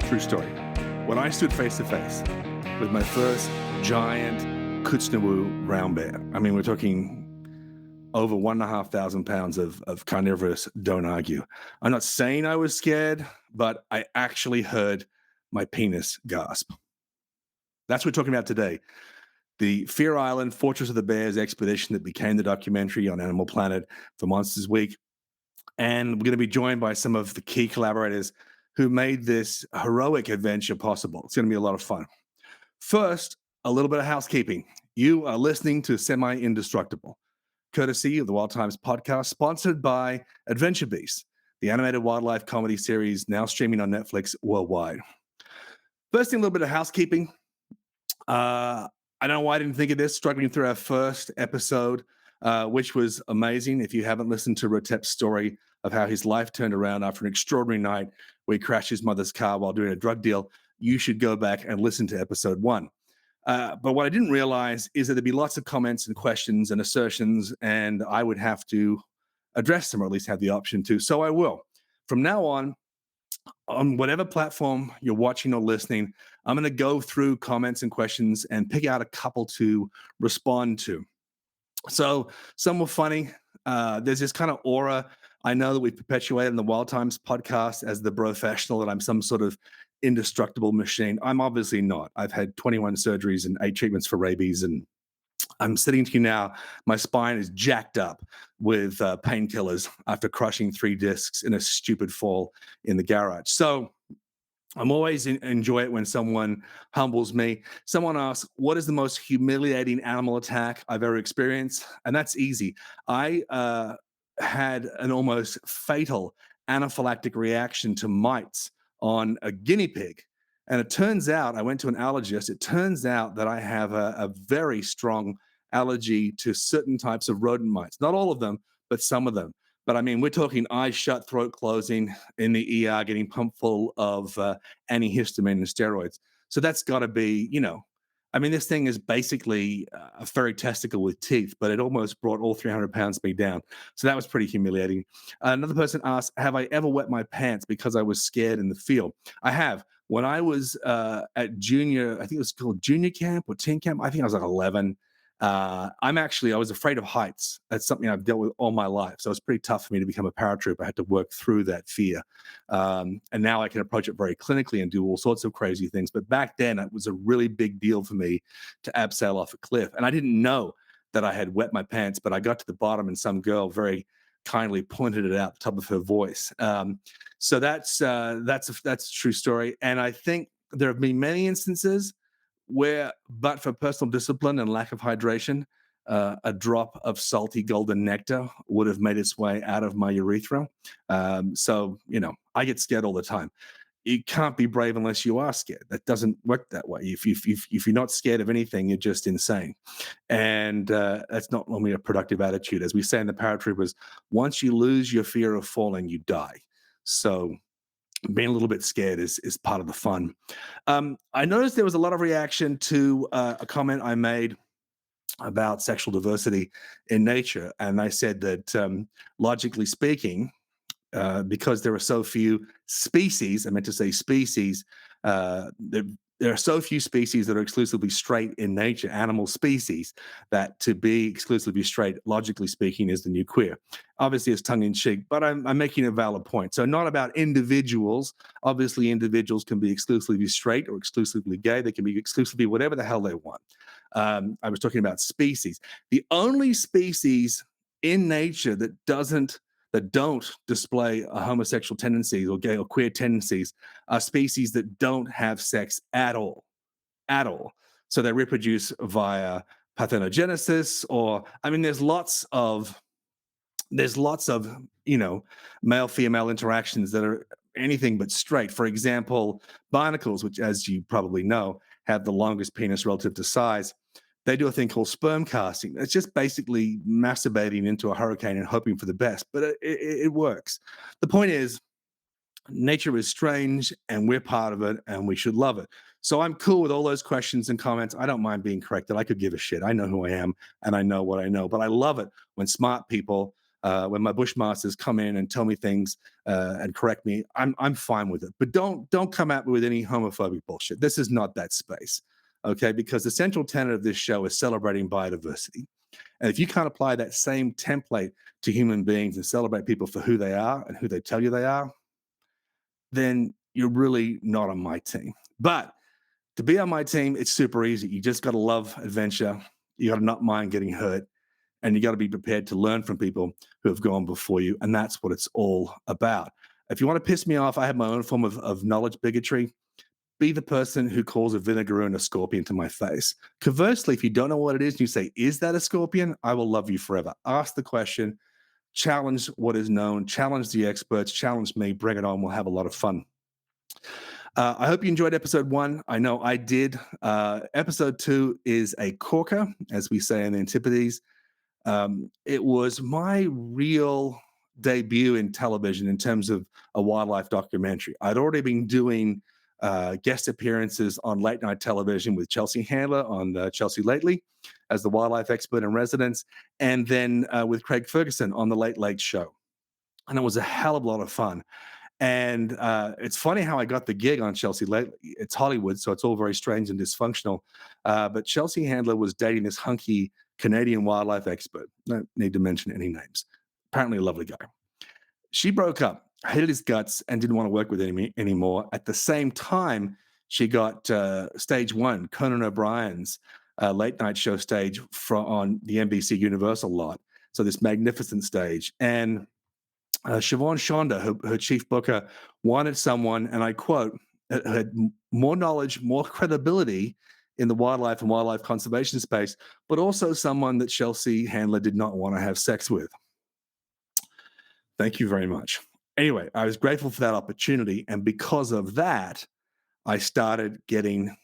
True story. When I stood face to face with my first giant Kootznoowoo brown bear, I mean, we're talking over 1,500 pounds of carnivorous, don't argue. I'm not saying I was scared, but I actually heard my penis gasp. That's what we're talking about today. The Fear Island Fortress of the Bears expedition that became the documentary on Animal Planet for Monsters Week. And we're going to be joined by some of the key collaborators who made this heroic adventure possible. It's going to be a lot of fun. First, a little bit of housekeeping. You are listening to Semi-Indestructible, courtesy of the Wild Times podcast, sponsored by Adventure Beasts, the animated wildlife comedy series now streaming on Netflix worldwide. First thing, a little bit of housekeeping. I don't know why I didn't think of this, struggling through our first episode, which was amazing. If you haven't listened to Rotep's story of how his life turned around after an extraordinary night where he crashed his mother's car while doing a drug deal, you should go back and listen to episode 1. But what I didn't realize is that there'd be lots of comments and questions and assertions, and I would have to address them, or at least have the option to. So I will. From now on whatever platform you're watching or listening, I'm going to go through comments and questions and pick out a couple to respond to. So some were funny. There's this kind of aura I know that we've perpetuated in the Wild Times podcast as the professional, that I'm some sort of indestructible machine. I'm obviously not. I've had 21 surgeries and 8 treatments for rabies, and I'm sitting to you now. My spine is jacked up with painkillers after crushing 3 discs in a stupid fall in the garage. So I'm always enjoy it when someone humbles me. Someone asks, what is the most humiliating animal attack I've ever experienced? And that's easy. I had an almost fatal anaphylactic reaction to mites on a guinea pig. And it turns out, I went to an allergist, it turns out that I have a very strong allergy to certain types of rodent mites. Not all of them, but some of them. But I mean, we're talking eyes shut, throat closing, in the ER, getting pumped full of antihistamine and steroids. So that's got to be, I mean, this thing is basically a furry testicle with teeth, but it almost brought all 300 pounds of me down. So that was pretty humiliating. Another person asked, have I ever wet my pants because I was scared in the field? I have. When I was at junior, I think it was called junior camp or teen camp. I think I was like 11. I was afraid of heights. That's something I've dealt with all my life. So it's pretty tough for me to become a paratrooper. I had to work through that fear. And now I can approach it very clinically and do all sorts of crazy things. But back then it was a really big deal for me to abseil off a cliff. And I didn't know that I had wet my pants, but I got to the bottom and some girl very kindly pointed it out at the top of her voice. So that's a true story. And I think there have been many instances where, but for personal discipline and lack of hydration, a drop of salty golden nectar would have made its way out of my urethra. So, I get scared all the time. You can't be brave unless you are scared. That doesn't work that way. If you're not scared of anything, you're just insane. And that's not normally a productive attitude. As we say in the paratroopers, once you lose your fear of falling, you die. So being a little bit scared is part of the fun. I noticed there was a lot of reaction to a comment I made about sexual diversity in nature. And I said that logically speaking, because there are so few species, I meant to say species, there are so few species that are exclusively straight in nature, animal species, that to be exclusively straight, logically speaking, is the new queer. Obviously, it's tongue-in-cheek, but I'm making a valid point. So not about individuals. Obviously, individuals can be exclusively straight or exclusively gay. They can be exclusively whatever the hell they want. I was talking about species. The only species in nature that don't display a homosexual tendencies or gay or queer tendencies are species that don't have sex at all. So they reproduce via parthenogenesis, or, I mean, there's lots of male-female interactions that are anything but straight. For example, barnacles, which, as you probably know, have the longest penis relative to size. They do a thing called sperm casting. It's just basically masturbating into a hurricane and hoping for the best, but it works. The point is, nature is strange and we're part of it and we should love it. So I'm cool with all those questions and comments. I don't mind being corrected. I could give a shit. I know who I am and I know what I know, but I love it when smart people when my Bushmasters come in and tell me things and correct me, I'm fine with it. But don't come at me with any homophobic bullshit. This is not that space, okay? Because the central tenet of this show is celebrating biodiversity. And if you can't apply that same template to human beings and celebrate people for who they are and who they tell you they are, then you're really not on my team. But to be on my team, it's super easy. You just got to love adventure. You got to not mind getting hurt. And you got to be prepared to learn from people who have gone before you. And that's what it's all about. If you want to piss me off, I have my own form of knowledge bigotry. Be the person who calls a vinegaroon a scorpion to my face. Conversely, if you don't know what it is and you say, is that a scorpion? I will love you forever. Ask the question, challenge what is known, challenge the experts, challenge me, bring it on. We'll have a lot of fun. I hope you enjoyed episode 1. I know I did. Episode 2 is a corker, as we say in the Antipodes. It was my real debut in television in terms of a wildlife documentary. I'd already been doing guest appearances on late night television with Chelsea Handler on Chelsea Lately as the wildlife expert in residence, and then with Craig Ferguson on the Late Late Show. And it was a hell of a lot of fun. And it's funny how I got the gig on Chelsea Lately. It's Hollywood, so it's all very strange and dysfunctional. But Chelsea Handler was dating this hunky Canadian wildlife expert. Don't need to mention any names. Apparently a lovely guy. She broke up, hated his guts, and didn't want to work with him anymore. At the same time, she got Stage 1, Conan O'Brien's late night show stage on the NBC Universal lot. So this magnificent stage. And Siobhan Shonda, her chief booker, wanted someone, and I quote, had more knowledge, more credibility in the wildlife and wildlife conservation space, but also someone that Chelsea Handler did not want to have sex with. Thank you very much. Anyway, I was grateful for that opportunity. And because of that, I started getting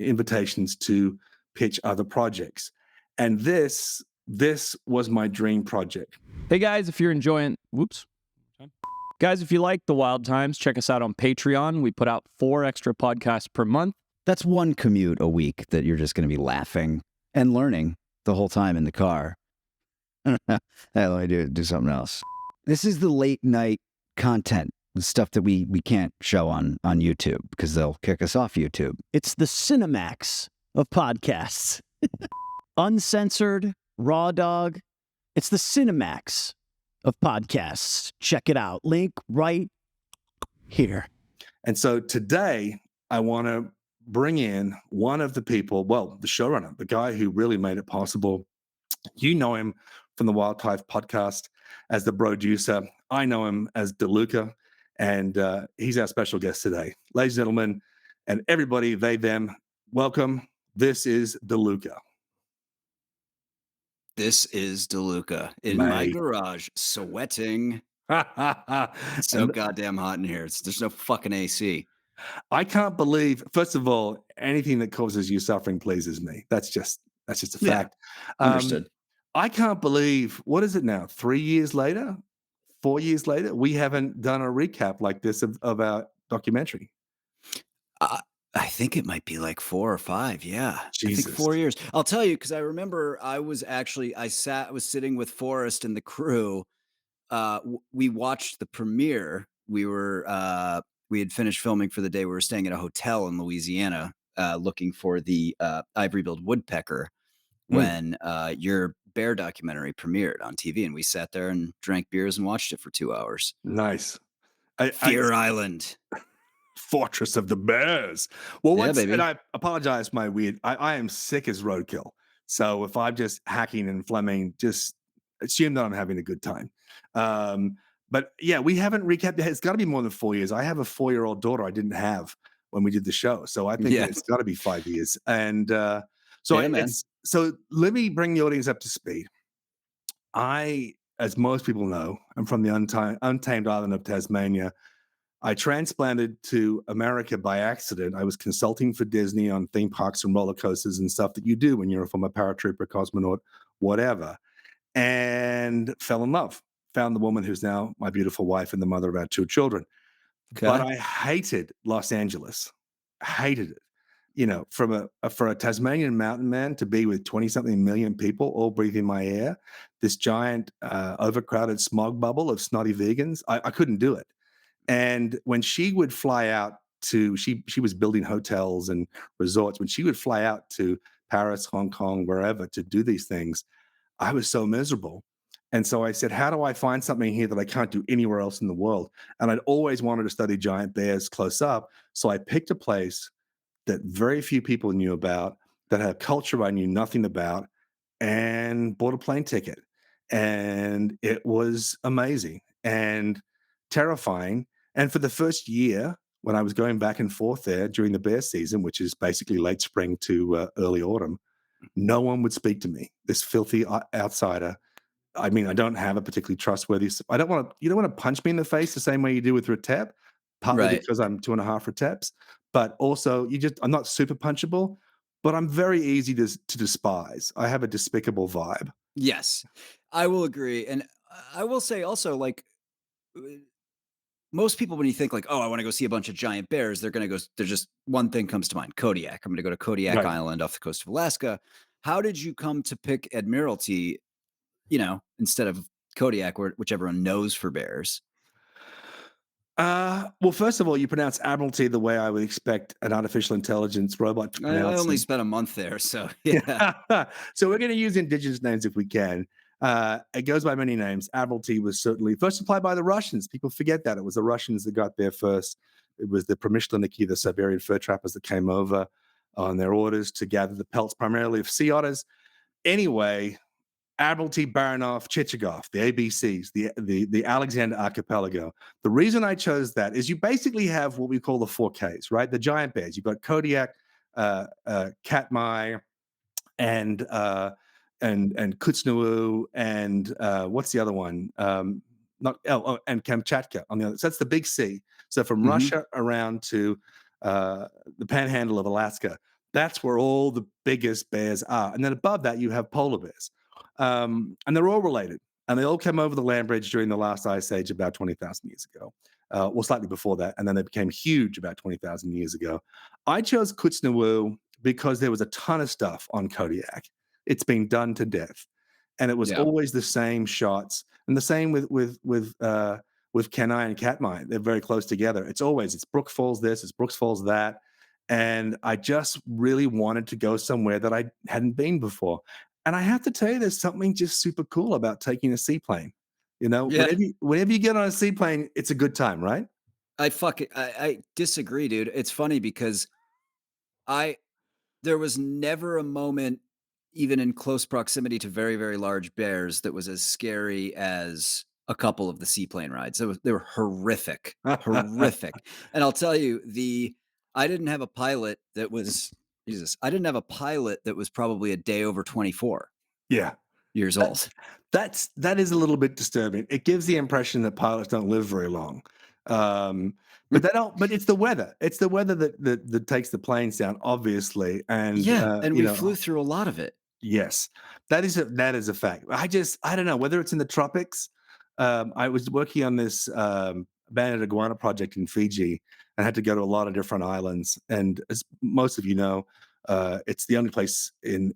invitations to pitch other projects. And this was my dream project. Hey guys, if you're enjoying, guys, if you like the Wild Times, check us out on Patreon. We put out 4 extra podcasts per month. That's one commute a week that you're just going to be laughing and learning the whole time in the car. Hey, let me do something else. This is the late night content, the stuff that we can't show on YouTube because they'll kick us off YouTube. It's the Cinemax of podcasts. Uncensored, raw dog. It's the Cinemax of podcasts. Check it out. Link right here. And so today I want to bring in one of the people, well, the showrunner, the guy who really made it possible. You know him from the Wild Type podcast as the broducer. I know him as DeLuca, and he's our special guest today. Ladies and gentlemen, and everybody, they, them, welcome. This is DeLuca. This is DeLuca in my garage, sweating. It's so goddamn hot in here. There's no fucking AC. I can't believe, first of all, anything that causes you suffering pleases me. That's just a fact. Understood. I can't believe, what is it now? 3 years later, 4 years later, we haven't done a recap like this of our documentary. I think it might be like 4 or 5. Yeah. Jesus. I think 4 years. I'll tell you, because I remember I was sitting with Forrest and the crew. We watched the premiere. We had finished filming for the day. We were staying at a hotel in Louisiana, looking for the ivory-billed woodpecker when your bear documentary premiered on TV, and we sat there and drank beers and watched it for 2 hours. Nice. Fear Island. Fortress of the Bears. Well, Yeah, baby. And I apologize for my weird, I am sick as roadkill. So if I'm just hacking and flemming, just assume that I'm having a good time. But yeah, we haven't recapped. It's got to be more than 4 years. I have a 4-year-old daughter I didn't have when we did the show. So I think it's got to be 5 years. And so let me bring the audience up to speed. I, as most people know, I'm from the untamed island of Tasmania. I transplanted to America by accident. I was consulting for Disney on theme parks and roller coasters and stuff that you do when you're a former paratrooper, cosmonaut, whatever, and fell in love. Found the woman who's now my beautiful wife and the mother of our 2 children. Okay. But I hated Los Angeles. Hated it. for a Tasmanian mountain man to be with 20-something million people all breathing my air, this giant overcrowded smog bubble of snotty vegans, I couldn't do it. And when she would fly out to, she was building hotels and resorts. When she would fly out to Paris, Hong Kong, wherever to do these things, I was so miserable. And so I said, how do I find something here that I can't do anywhere else in the world? And I'd always wanted to study giant bears close up. So I picked a place that very few people knew about, that had a culture I knew nothing about, and bought a plane ticket. And it was amazing and terrifying. And for the first year, when I was going back and forth there during the bear season, which is basically late spring to early autumn, no one would speak to me. This filthy outsider. I mean, I don't have a particularly trustworthy. You don't want to punch me in the face the same way you do with Retep, partly Right. because I'm 2.5 Reteps, but also I'm not super punchable, but I'm very easy to despise. I have a despicable vibe. Yes, I will agree. And I will say also, like, uh, most people, when you think like, oh, I want to go see a bunch of giant bears, they're going to go, there's just one thing comes to mind: Kodiak. I'm going to go to Kodiak Right. Island off the coast of Alaska. How did you come to pick Admiralty, instead of Kodiak, which everyone knows for bears? Well, first of all, you pronounce Admiralty the way I would expect an artificial intelligence robot to I pronounce only it. spent a month there, so yeah. So we're going to use indigenous names if we can. It goes by many names. Admiralty was certainly first supplied by the Russians. People forget that. It was the Russians that got there first. It was the Promishniki, the Siberian fur trappers, that came over on their orders to gather the pelts primarily of sea otters. Anyway, Admiralty, Baranov, Chichagov, the ABCs, the Alexander Archipelago. The reason I chose that is you basically have what we call the 4Ks, right? The giant bears. You've got Kodiak, Katmai, and Kootznoowoo, and what's the other one? And Kamchatka on the other. So that's the big C. So from Mhm. Russia around to the panhandle of Alaska, that's where all the biggest bears are. And then above that, you have polar bears. And they're all related. And they all came over the land bridge during the last ice age about 20,000 years ago. Well, slightly before that. And then they became huge about 20,000 years ago. I chose Kootznoowoo because there was a ton of stuff on Kodiak. It's been done to death. And it was Yeah. always the same shots. And the same with Kenai and Katmai. They're very close together. It's Brook Falls this, it's Brooks Falls that. And I just really wanted to go somewhere that I hadn't been before. And I have to tell you, there's something just super cool about taking a seaplane. Yeah. Whenever you get on a seaplane, it's a good time, right? I disagree, dude. It's funny because there was never a moment, even in close proximity to very, very large bears, that was as scary as a couple of the seaplane rides. They were horrific, horrific. And I'll tell you, I didn't have a pilot that was Jesus. I didn't have a pilot that was probably a day over 24 Yeah. years That old. that is a little bit disturbing. It gives the impression that pilots don't live very long. But they don't. But it's the weather. It's the weather that takes the planes down, obviously. And Yeah, and we flew through a lot of it. yes, that is a fact. I don't know whether it's in the tropics. I was working on this banded iguana project in Fiji and had to go to a lot of different islands. And as most of you know, it's the only place in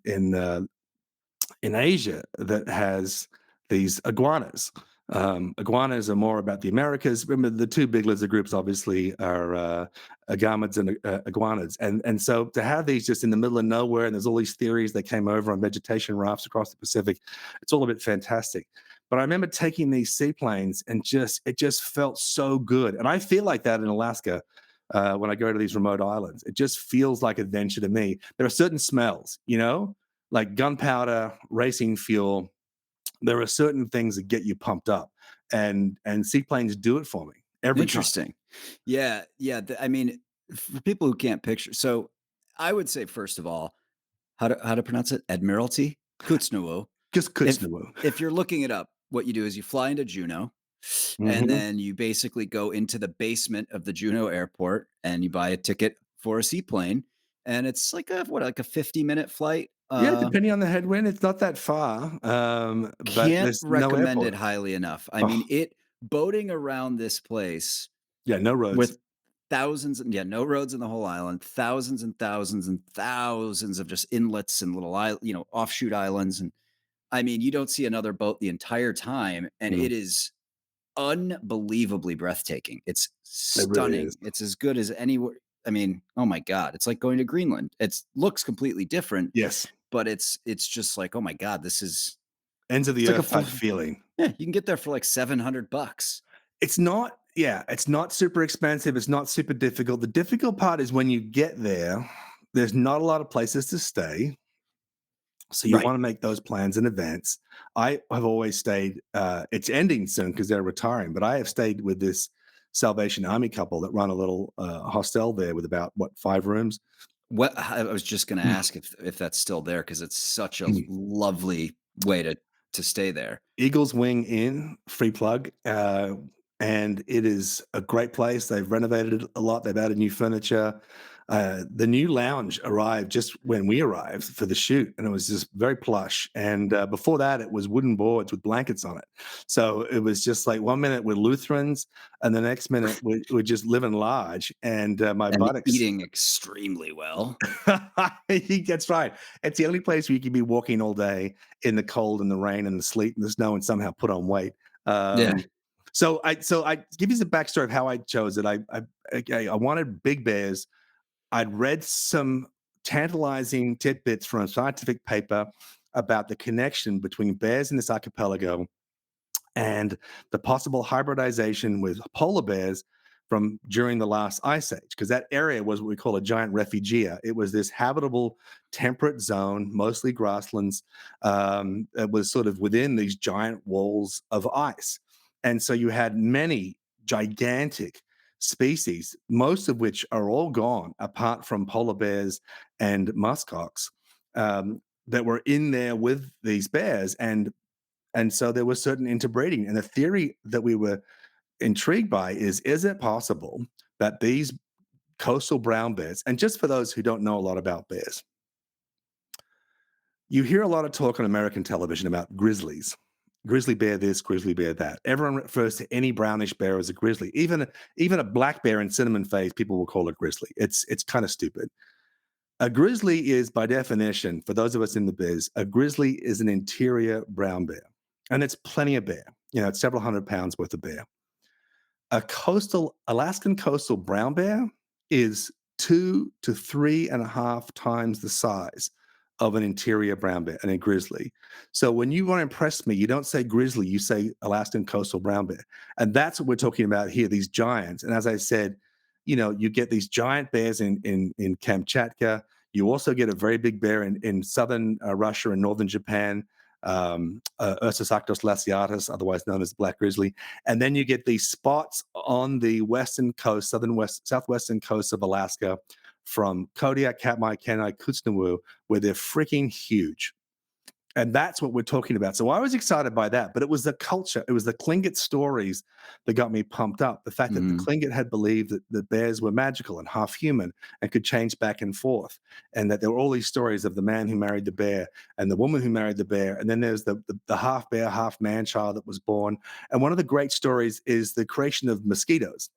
Asia that has these iguanas. Iguanas are more about the Americas. Remember, the two big lizard groups obviously are agamids and iguanas. And so to have these just in the middle of nowhere, and there's all these theories that came over on vegetation rafts across the Pacific, it's all a bit fantastic. But I remember taking these seaplanes and it just felt so good. And I feel like that in Alaska when I go to these remote islands. It just feels like adventure to me. There are certain smells, like gunpowder, racing fuel. There are certain things that get you pumped up, and seaplanes do it for me every time. Interesting. Yeah, yeah. I mean, for people who can't picture, so I would say first of all, how to pronounce it? Admiralty, Kootznoowoo. Just If Kootznoowoo. if you're looking it up, what you do is you fly into Juneau, and Mhm. then you basically go into the basement of the Juneau airport, and you buy a ticket for a seaplane, and it's like a 50-minute flight. Yeah, depending on the headwind, it's not that far, but Can't there's no recommend it airport. highly enough. I Oh, mean, boating around this place yeah, no roads. with thousands, and no roads in the whole island, thousands and thousands and thousands of just inlets and little offshoot islands. And I mean, you don't see another boat the entire time, and Mm. it is unbelievably breathtaking. It's It really stunning. is. It's as good as anywhere. I mean, oh my God, it's like going to Greenland. It looks completely different, Yes. but it's just like, oh my God, this is Ends of it's the like a earth type full, feeling. yeah, you can get there for like $700. It's not, yeah, it's not super expensive. It's not super difficult. The difficult part is when you get there, there's not a lot of places to stay. So you Right. want to make those plans in advance. I have always stayed, it's ending soon because they're retiring, but I have stayed with this Salvation Army couple that run a little hostel there with about, 5 rooms? What I was just going to Mm. ask if that's still there, because it's such a Mm. lovely way to stay there. Eagles Wing Inn, free plug. And it is a great place. They've renovated it a lot. They've added new furniture. The new lounge arrived just when we arrived for the shoot, and it was just very plush. And before that, it was wooden boards with blankets on it. So it was just like 1 minute we're Lutherans, and the next minute we're just living large. And my And buttocks. eating extremely well. He gets right. It's the only place where you can be walking all day in the cold and the rain and the sleet and the snow and somehow put on weight. Yeah. So I give you the backstory of how I chose it. I wanted big bears. I'd read some tantalizing tidbits from a scientific paper about the connection between bears in this archipelago and the possible hybridization with polar bears from during the last ice age, because that area was what we call a giant refugia. It was this habitable temperate zone, mostly grasslands, that was sort of within these giant walls of ice. And so you had many gigantic species, most of which are all gone, apart from polar bears and muskox, that were in there with these bears. And so there was certain interbreeding. And the theory that we were intrigued by is it possible that these coastal brown bears, and just for those who don't know a lot about bears, you hear a lot of talk on American television about grizzlies. Grizzly bear this, grizzly bear that. Everyone refers to any brownish bear as a grizzly. Even a black bear in cinnamon phase, people will call it grizzly. It's kind of stupid. A grizzly is, by definition, for those of us in the biz, a grizzly is an interior brown bear. And it's plenty of bear. It's several hundred pounds worth of bear. A Alaskan coastal brown bear is 2 to 3.5 times the size of an interior brown bear and a grizzly. So when you want to impress me, you don't say grizzly, you say Alaskan coastal brown bear. And that's what we're talking about here, these giants. And as I said, you get these giant bears in Kamchatka. You also get a very big bear in southern Russia and northern Japan, Ursosactos laciatus, otherwise known as black grizzly. And then you get these spots on the western coast, southwestern coast of Alaska, from Kodiak, Katmai, Kenai, Kootznoowoo, where they're freaking huge. And that's what we're talking about. So I was excited by that, but it was the culture. It was the Tlingit stories that got me pumped up. The fact that the Tlingit had believed that the bears were magical and half human and could change back and forth. And that there were all these stories of the man who married the bear and the woman who married the bear. And then there's the half bear, half man child that was born. And one of the great stories is the creation of mosquitoes.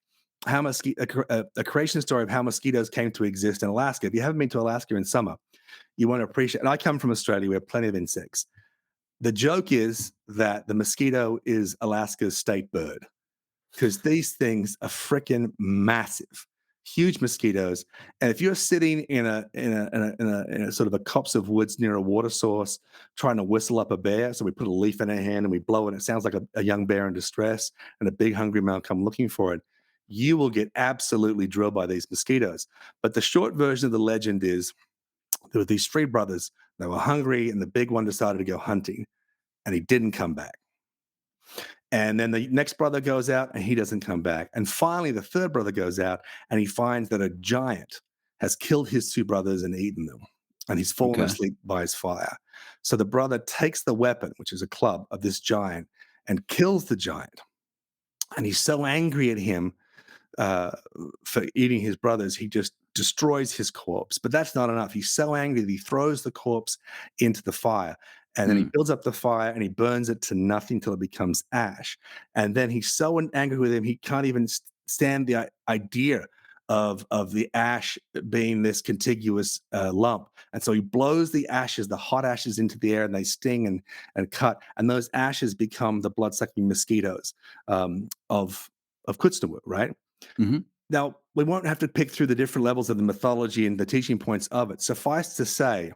A creation story of how mosquitoes came to exist in Alaska. If you haven't been to Alaska in summer, you want to appreciate, and I come from Australia, we have plenty of insects. The joke is that the mosquito is Alaska's state bird, because these things are freaking massive, huge mosquitoes. And if you're sitting in a sort of a copse of woods near a water source trying to whistle up a bear, so we put a leaf in our hand and we blow it, it sounds like a young bear in distress, and a big hungry male come looking for it, you will get absolutely drilled by these mosquitoes. But the short version of the legend is there were these three brothers. They were hungry, and the big one decided to go hunting, and he didn't come back. And then the next brother goes out, and he doesn't come back. And finally, the third brother goes out, and he finds that a giant has killed his two brothers and eaten them, and he's fallen asleep by his fire. So the brother takes the weapon, which is a club, of this giant and kills the giant. And he's so angry at him for eating his brothers, he just destroys his corpse. But that's not enough. He's so angry that he throws the corpse into the fire. And then he builds up the fire and he burns it to nothing till it becomes ash. And then he's so angry with him, he can't even stand the idea of the ash being this contiguous lump. And so he blows the ashes, the hot ashes, into the air, and they sting and cut. And those ashes become the blood-sucking mosquitoes of Kootznoowoo, right? Mm-hmm. Now, we won't have to pick through the different levels of the mythology and the teaching points of it. Suffice to say,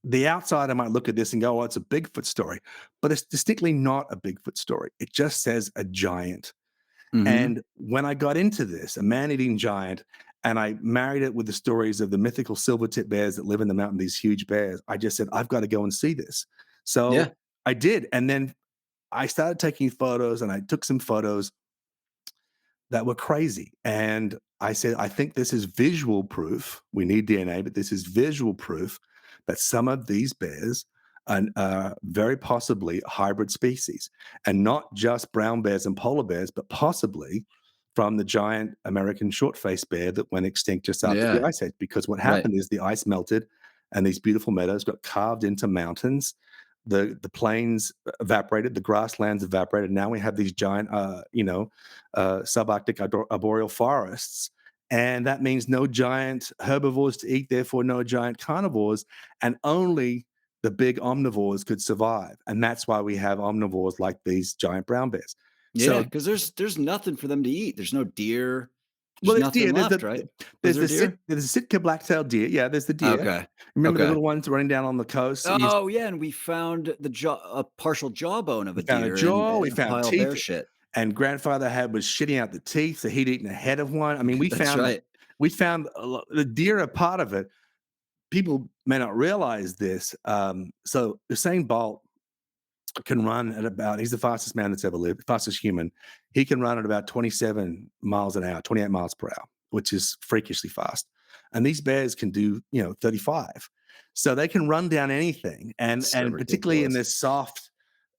the outsider might look at this and go, oh, it's a Bigfoot story. But it's distinctly not a Bigfoot story. It just says a giant. Mm-hmm. And when I got into this, a man-eating giant, and I married it with the stories of the mythical silver-tip bears that live in the mountain, these huge bears, I just said, I've got to go and see this. So Yeah. I did. And then I started taking photos, and I took some photos that were crazy. And I said, I think this is visual proof. We need DNA, but this is visual proof that some of these bears are very possibly hybrid species, and not just brown bears and polar bears, but possibly from the giant American short-faced bear that went extinct just after the Yeah. ice age. Because what Right. happened is the ice melted, and these beautiful meadows got carved into mountains. The plains evaporated, the grasslands evaporated. Now we have these giant, subarctic arboreal forests, and that means no giant herbivores to eat. Therefore, no giant carnivores, and only the big omnivores could survive. And that's why we have omnivores like these giant brown bears. Yeah, So, because there's nothing for them to eat. There's no deer. well, There's there's nothing deer. left, right? There's Was there deer? there's the Sitka black-tailed deer. Yeah, there's the deer. Okay. Remember the Okay. little ones running down on the coast? Oh yeah, and we found a partial jawbone of We a found a deer jaw. We in a found pile of bear teeth. shit. And grandfather was shitting out the teeth, so he'd eaten a head of one. I mean, we That's found right. the deer are part of it. People may not realize this. So Usain Bolt can run at about, he's the fastest man that's ever lived, fastest human. He can run at about 27 miles an hour, 28 miles per hour, which is freakishly fast. And these bears can do, 35. So they can run down anything. And So particularly in ridiculous. this soft,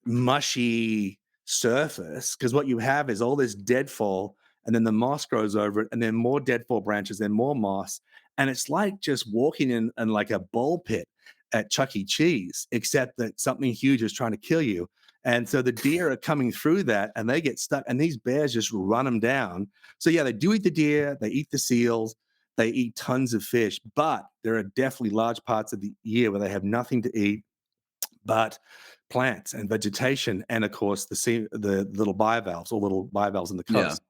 mushy surface, because what you have is all this deadfall, and then the moss grows over it, and then more deadfall branches, then more moss. And it's like just walking in like a ball pit at Chuck E. Cheese, except that something huge is trying to kill you. And so the deer are coming through that, and they get stuck, and these bears just run them down. So yeah, they do eat the deer, they eat the seals, they eat tons of fish, but there are definitely large parts of the year where they have nothing to eat but plants and vegetation, and of course the little bivalves or little bivalves in the Yeah. coast.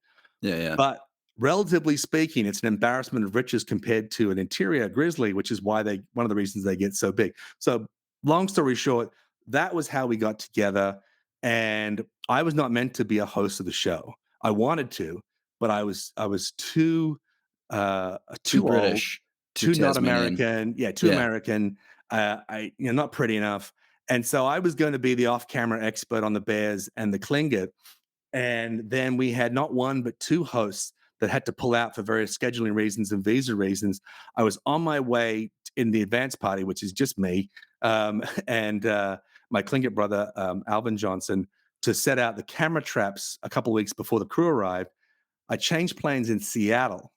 Yeah. But relatively speaking, it's an embarrassment of riches compared to an interior grizzly, which is why one of the reasons they get so big. So long story short, that was how we got together. And I was not meant to be a host of the show. I wanted to, but I was too Too old, British. Too too not Tasmanian. American. Yeah, too Yeah. American. Not pretty enough. And so I was going to be the off-camera expert on the bears and the Tlingit. And then we had not one, but two hosts that had to pull out for various scheduling reasons and visa reasons. I was on my way in the advance party, which is just me, and my Tlingit brother, Alvin Johnson, to set out the camera traps a couple of weeks before the crew arrived. I changed planes in Seattle,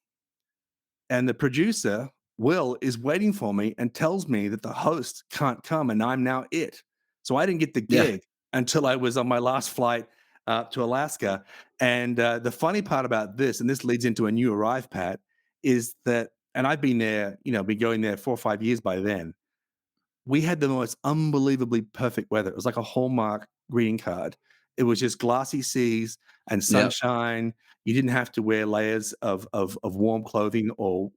and the producer, Will, is waiting for me and tells me that the host can't come, and I'm now it. So I didn't get the Yeah. gig until I was on my last flight to Alaska. And the funny part about this, and this leads into a new arrive, Pat, is that, and I've been there, been going there 4 or 5 years by then. We had the most unbelievably perfect weather. It was like a Hallmark greeting card. It was just glassy seas and sunshine. You didn't have to wear layers of warm clothing or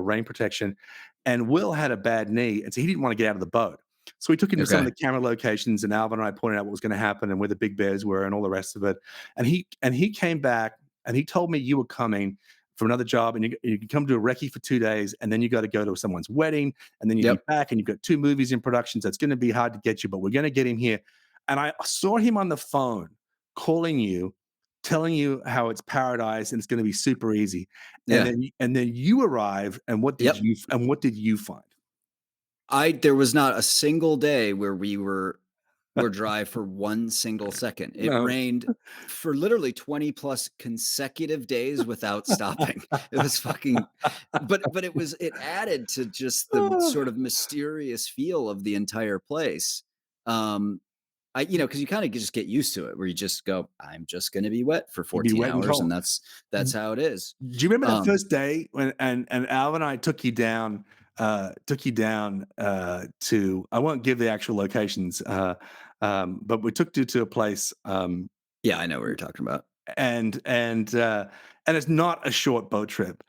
rain protection. And Will had a bad knee, and so he didn't want to get out of the boat. So we took him to some of the camera locations, and Alvin and I pointed out what was going to happen and where the big bears were and all the rest of it. And he came back and he told me, you were coming for another job, and you can come to a recce for 2 days, and then you got to go to someone's wedding, and then you get back, and you've got 2 movies in production, so it's going to be hard to get you, but we're going to get him here. And I saw him on the phone calling you, telling you how it's paradise and it's going to be super easy. And then you arrive, and what did you find? There was not a single day where we were dry for 1 single second. It rained for literally 20 plus consecutive days without stopping. It was fucking, but it added to just the sort of mysterious feel of the entire place. because you kind of just get used to it, where you just go, I'm just going to be wet for You'd be 14 wet and hours, and cold. that's how it is. Do you remember that Um, first day when and Al and I took you down to, I won't give the actual locations, but we took you to a place, Yeah, I know what you're talking about. and it's not a short boat trip.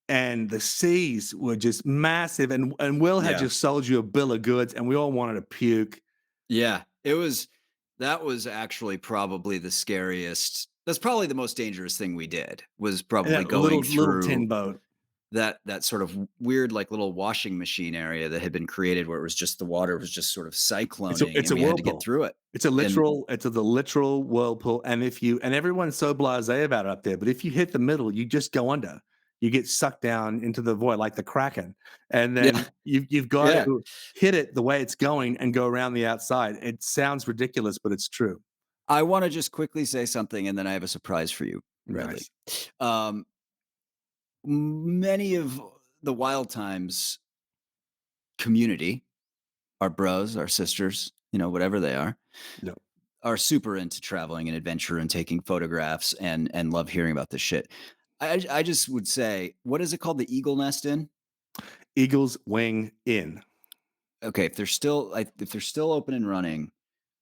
And the seas were just massive, and Will had Yeah. just sold you a bill of goods, and we all wanted to puke. Yeah, that was actually probably the scariest. That's probably the most dangerous thing we did, was And probably that going little tin through boat. that sort of weird, like, little washing machine area that had been created, where it was just the water was just sort of cycloning, It's and a we had to get whirlpool. through it. It's a And the literal whirlpool. And everyone's so blasé about it up there, but if you hit the middle, you just go under. You get sucked down into the void like the Kraken. And yeah, then you've got yeah. to hit it the way it's going and go around the outside. It sounds ridiculous, but it's true. I want to just quickly say something, and then I have a surprise for you, Bradley. Nice. Many of the Wild Times community, our bros, our sisters, whatever they No. are super into traveling and adventure and taking photographs and love hearing about this shit. I just would say, what is it called? The Eagle Nest Inn? Eagles Wing Inn. Okay, if they're still open and running,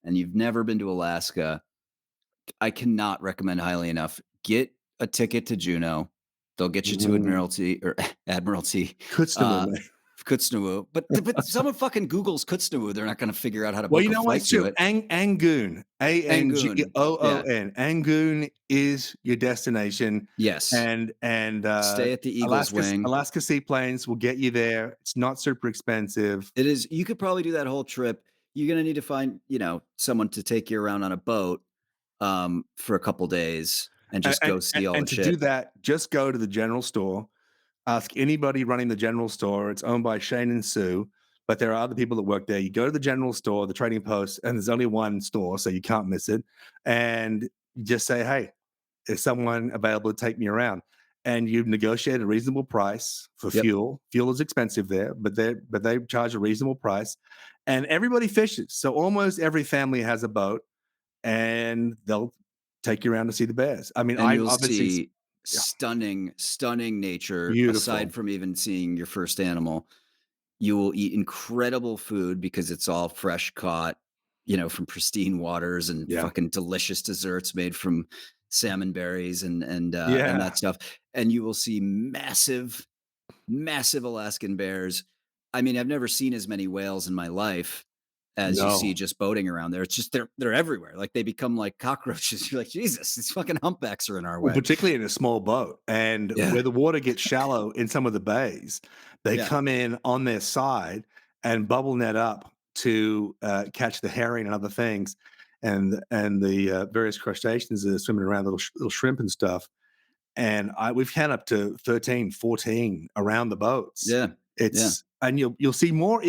and you've never been to Alaska, I cannot recommend highly enough. Get a ticket to Juneau. They'll get you to Admiralty or Admiralty. Kootznoowoo, man. Kootznoowoo. But someone fucking Googles Kootznoowoo, they're not going to figure out how to Well, book you know a what? flight It's to true. it. Angoon, Angoon, Angoon is your destination, Yes. and Stay at the Eagles Wing. Alaska Seaplanes will get you there. It's not super expensive. It is. You could probably do that whole trip. You're going to need to find, someone to take you around on a boat for a couple days and just go see all the to shit. do that, just go to the general store. Ask anybody running the general store. It's owned by Shane and Sue, but there are other people that work there. You go to the general store, the Trading Post, and there's only one store, so you can't miss it. And you just say, hey, is someone available to take me around? And you negotiate a reasonable price for fuel. Fuel is expensive there, but they charge a reasonable price. And everybody fishes. So almost every family has a boat, and they'll take you around to see the bears. I mean, And I you'll obviously see stunning nature. Beautiful. Aside from even seeing your first animal, you will eat incredible food because it's all fresh caught, from pristine waters, and fucking delicious desserts made from salmon berries and that stuff. And you will see massive Alaskan bears. I mean, I've never seen as many whales in my life as you see just boating around there. It's just they're everywhere. Like, they become like cockroaches. You're like, Jesus, these fucking humpbacks are in our way. Well, particularly in a small boat, and where the water gets shallow in some of the bays, they come in on their side and bubble net up to catch the herring and other things, and the various crustaceans that are swimming around, little shrimp and stuff. And we've had up to 13, 14 around the boats. And you'll see more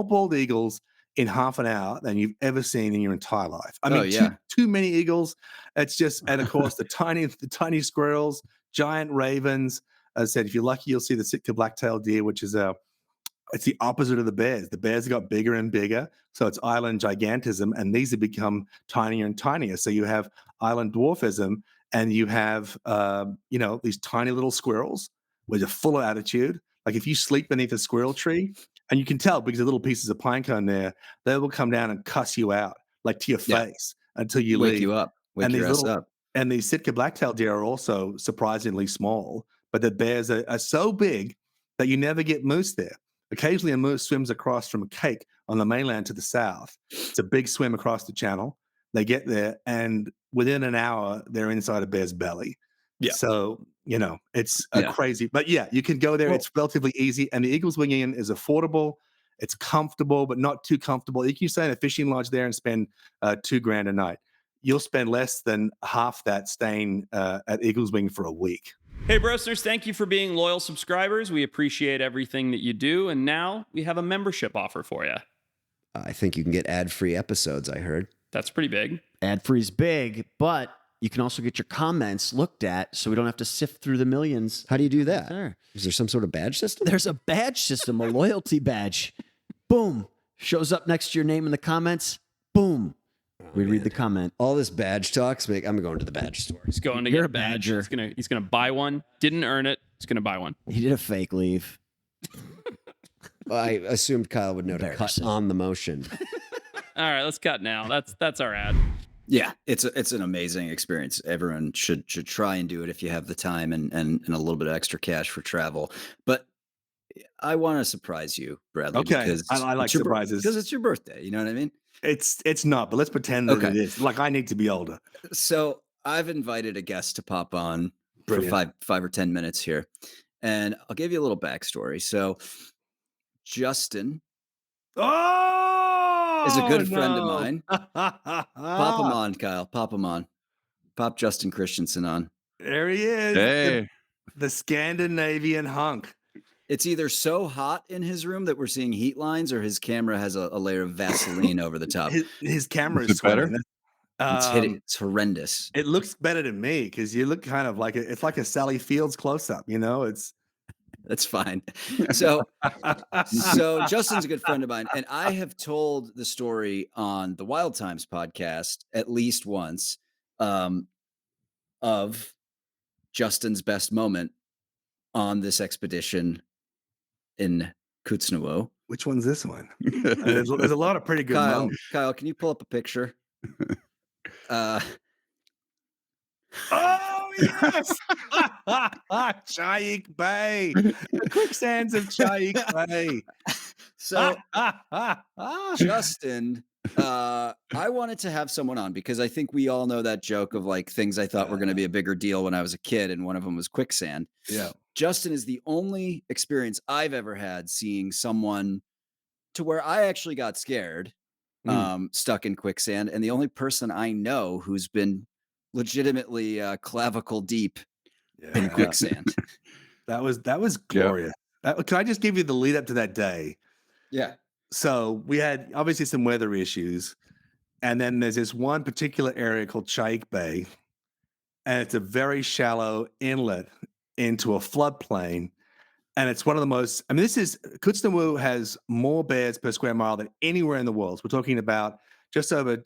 bald eagles in half an hour than you've ever seen in your entire life. I mean, too many eagles. It's just, and of course the tiny squirrels, giant ravens. As I said, if you're lucky, you'll see the Sitka black-tailed deer, which is it's the opposite of the bears. The bears have got bigger and bigger, so it's island gigantism, and these have become tinier and tinier. So you have island dwarfism, and you have these tiny little squirrels which are full of attitude. Like, if you sleep beneath a squirrel tree, and you can tell because the little pieces of pine cone there, they will come down and cuss you out, like, to your face, until you wake leave. you up, wake your ass up. And these Sitka black-tailed deer are also surprisingly small, but the bears are so big that you never get moose there. Occasionally, a moose swims across from a cake on the mainland to the south. It's a big swim across the channel. They get there, and within an hour, they're inside a bear's belly. So, it's crazy. But you can go there. It's relatively easy. And the Eagles Wing Inn is affordable. It's comfortable, but not too comfortable. You can stay in a fishing lodge there and spend $2,000 a night. You'll spend less than half that staying at Eagles Wing for a week. Hey, Brosners, thank you for being loyal subscribers. We appreciate everything that you do. And now we have a membership offer for you. I think you can get ad-free episodes, I heard. That's pretty big. Ad-free's big, but you can also get your comments looked at so we don't have to sift through the millions. How do you do that? Sure. Is there some sort of badge system? There's a badge system, a loyalty badge. Boom. Shows up next to your name in the comments. Boom. We'd read the comment. All this badge talks make I'm going to the badge store. He's going to You're get a a badge. badger. He's gonna buy one. Didn't earn it. He's gonna buy one. He did a fake leave. Well, I assumed Kyle would know to cut Embarrassing. on the motion. All right, let's cut now. That's our ad. Yeah, it's an amazing experience. Everyone should try and do it if you have the time and a little bit of extra cash for travel. But I want to surprise you, Bradley. Okay, because I like it's your surprises. because it's your birthday. You know what I mean? It's not, but let's pretend that Okay. it is. Like I need to be older. So I've invited a guest to pop on Brilliant. for five or 10 minutes here, and I'll give you a little backstory. So Justin Oh, is a good friend of mine. Pop Pop him on, Kyle. Pop him on. Pop Justin Christensen on. There he is. Hey. The Scandanavian hunk. It's either so hot in his room that we're seeing heat lines, or his camera has a layer of Vaseline over the top. His camera Is is it better? swimming. It's hitting. It's horrendous. It looks better to me because you look kind of like it's like a Sally Fields close up. You know, it's That's fine. So Justin's a good friend of mine, and I have told the story on the Wild Times podcast at least once of Justin's best moment on this expedition in Kootznoowoo. which one's this one? There's a lot of pretty good moments. Kyle, can you pull up a picture? Oh yes, Chayik Bay, the quicksands of Chayik Bay. So Justin, I wanted to have someone on because I think we all know that joke of like things I thought were going to be a bigger deal when I was a kid, and one of them was quicksand. Yeah. Justin is the only experience I've ever had seeing someone to where I actually got scared, stuck in quicksand, and the only person I know who's been legitimately clavicle deep in quicksand. That was glorious. Can I just give you the lead up to that day? Yeah. So we had obviously some weather issues, and then there's this one particular area called Chayik Bay, and it's a very shallow inlet into a floodplain. And it's one of the most, I mean, Kootznoowoo has more bears per square mile than anywhere in the world. So we're talking about just over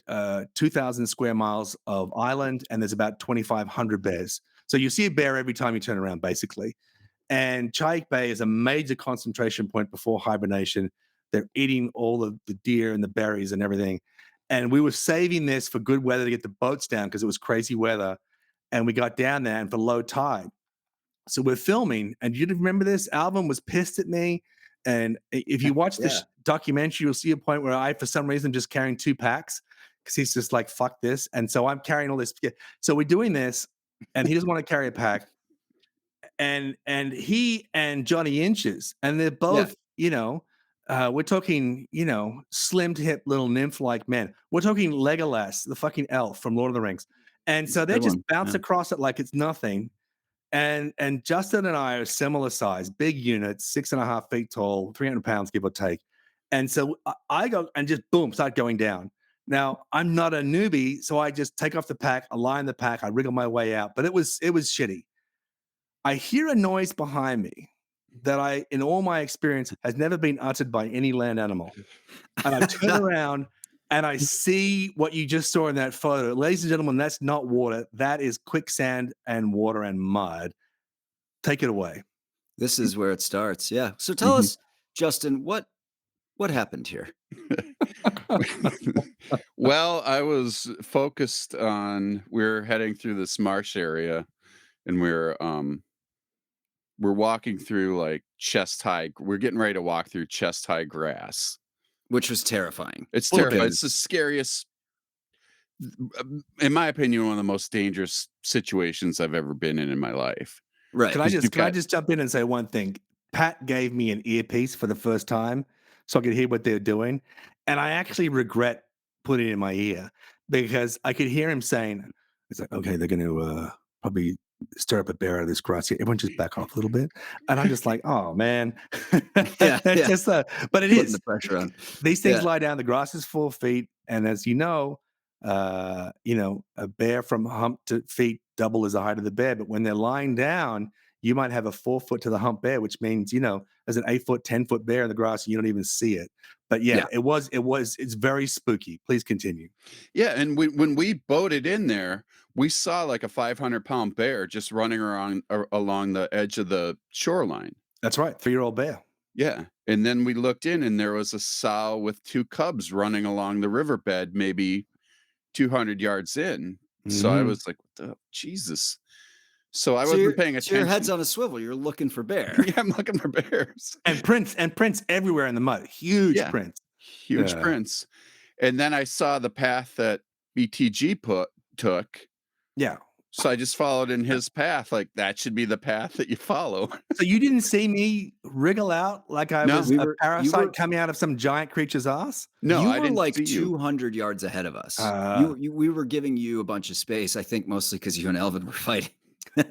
2,000 square miles of island, and there's about 2,500 bears. So you see a bear every time you turn around, basically. And Chayik Bay is a major concentration point before hibernation. They're eating all of the deer and the berries and everything. And we were saving this for good weather to get the boats down because it was crazy weather. And we got down there and for low tide. So we're filming, and you remember this? Alvin was pissed at me. And if you watch this documentary, you'll see a point where I, for some reason, just carrying 2 packs because he's just like, fuck this. And so I'm carrying all this. So we're doing this, and he doesn't want to carry a pack. And he and Johnny Inches, and they're both, you know, we're talking, you know, slim to hip little nymph-like men. We're talking Legolas, the fucking elf from Lord of the Rings. And so they just bounce across it like it's nothing. And Justin and I are similar size, big units, 6.5 feet tall, 300 pounds, give or take. And so I go and just boom, start going down. Now I'm not a newbie, so I just take off the pack, align the pack, I wriggle my way out. But it was shitty. I hear a noise behind me that in all my experience, has never been uttered by any land animal. And I turn around and I see what you just saw in that photo. Ladies and gentlemen, that's not water. That is quicksand and water and mud. Take it away. This is where it starts. Yeah. So tell us, Justin, what happened here? Well, I was focused on, we're heading through this marsh area, and we're walking through like chest high. We're getting ready to walk through chest high grass. Which was terrifying. It's terrifying. It's the scariest, in my opinion, one of the most dangerous situations I've ever been in my life. Right. Can I just jump in and say one thing? Pat gave me an earpiece for the first time so I could hear what they're doing. And I actually regret putting it in my ear because I could hear him saying, it's like, okay, they're going to probably stir up a bear out of this grass. Everyone just back off a little bit. And I'm just like, oh man. But it Putting is the pressure on. These things lie down. The grass is 4 feet. And as you know, a bear from hump to feet double as the height of the bear. But when they're lying down, you might have a 4 foot to the hump bear, which means, there's an 8 foot, 10 foot bear in the grass and you don't even see it. But yeah, it's very spooky. Please continue. Yeah, and when we boated in there, we saw like a 500-pound bear just running around along the edge of the shoreline. That's right. 3-year-old bear. Yeah, and then we looked in, and there was a sow with 2 cubs running along the riverbed, maybe 200 yards in. So I was like, what the Jesus. So I wasn't paying attention. So your head's on a swivel. You're looking for bear. Yeah, I'm looking for bears. And prints everywhere in the mud. Huge prints. Huge prints. And then I saw the path that BTG took. Yeah. So I just followed in his path. Like, that should be the path that you follow. So you didn't see me wriggle out like I was a parasite coming out of some giant creature's ass? No, you I were didn't like see you. 200 yards ahead of us. We were giving you a bunch of space, I think mostly because you and Elvin were fighting. And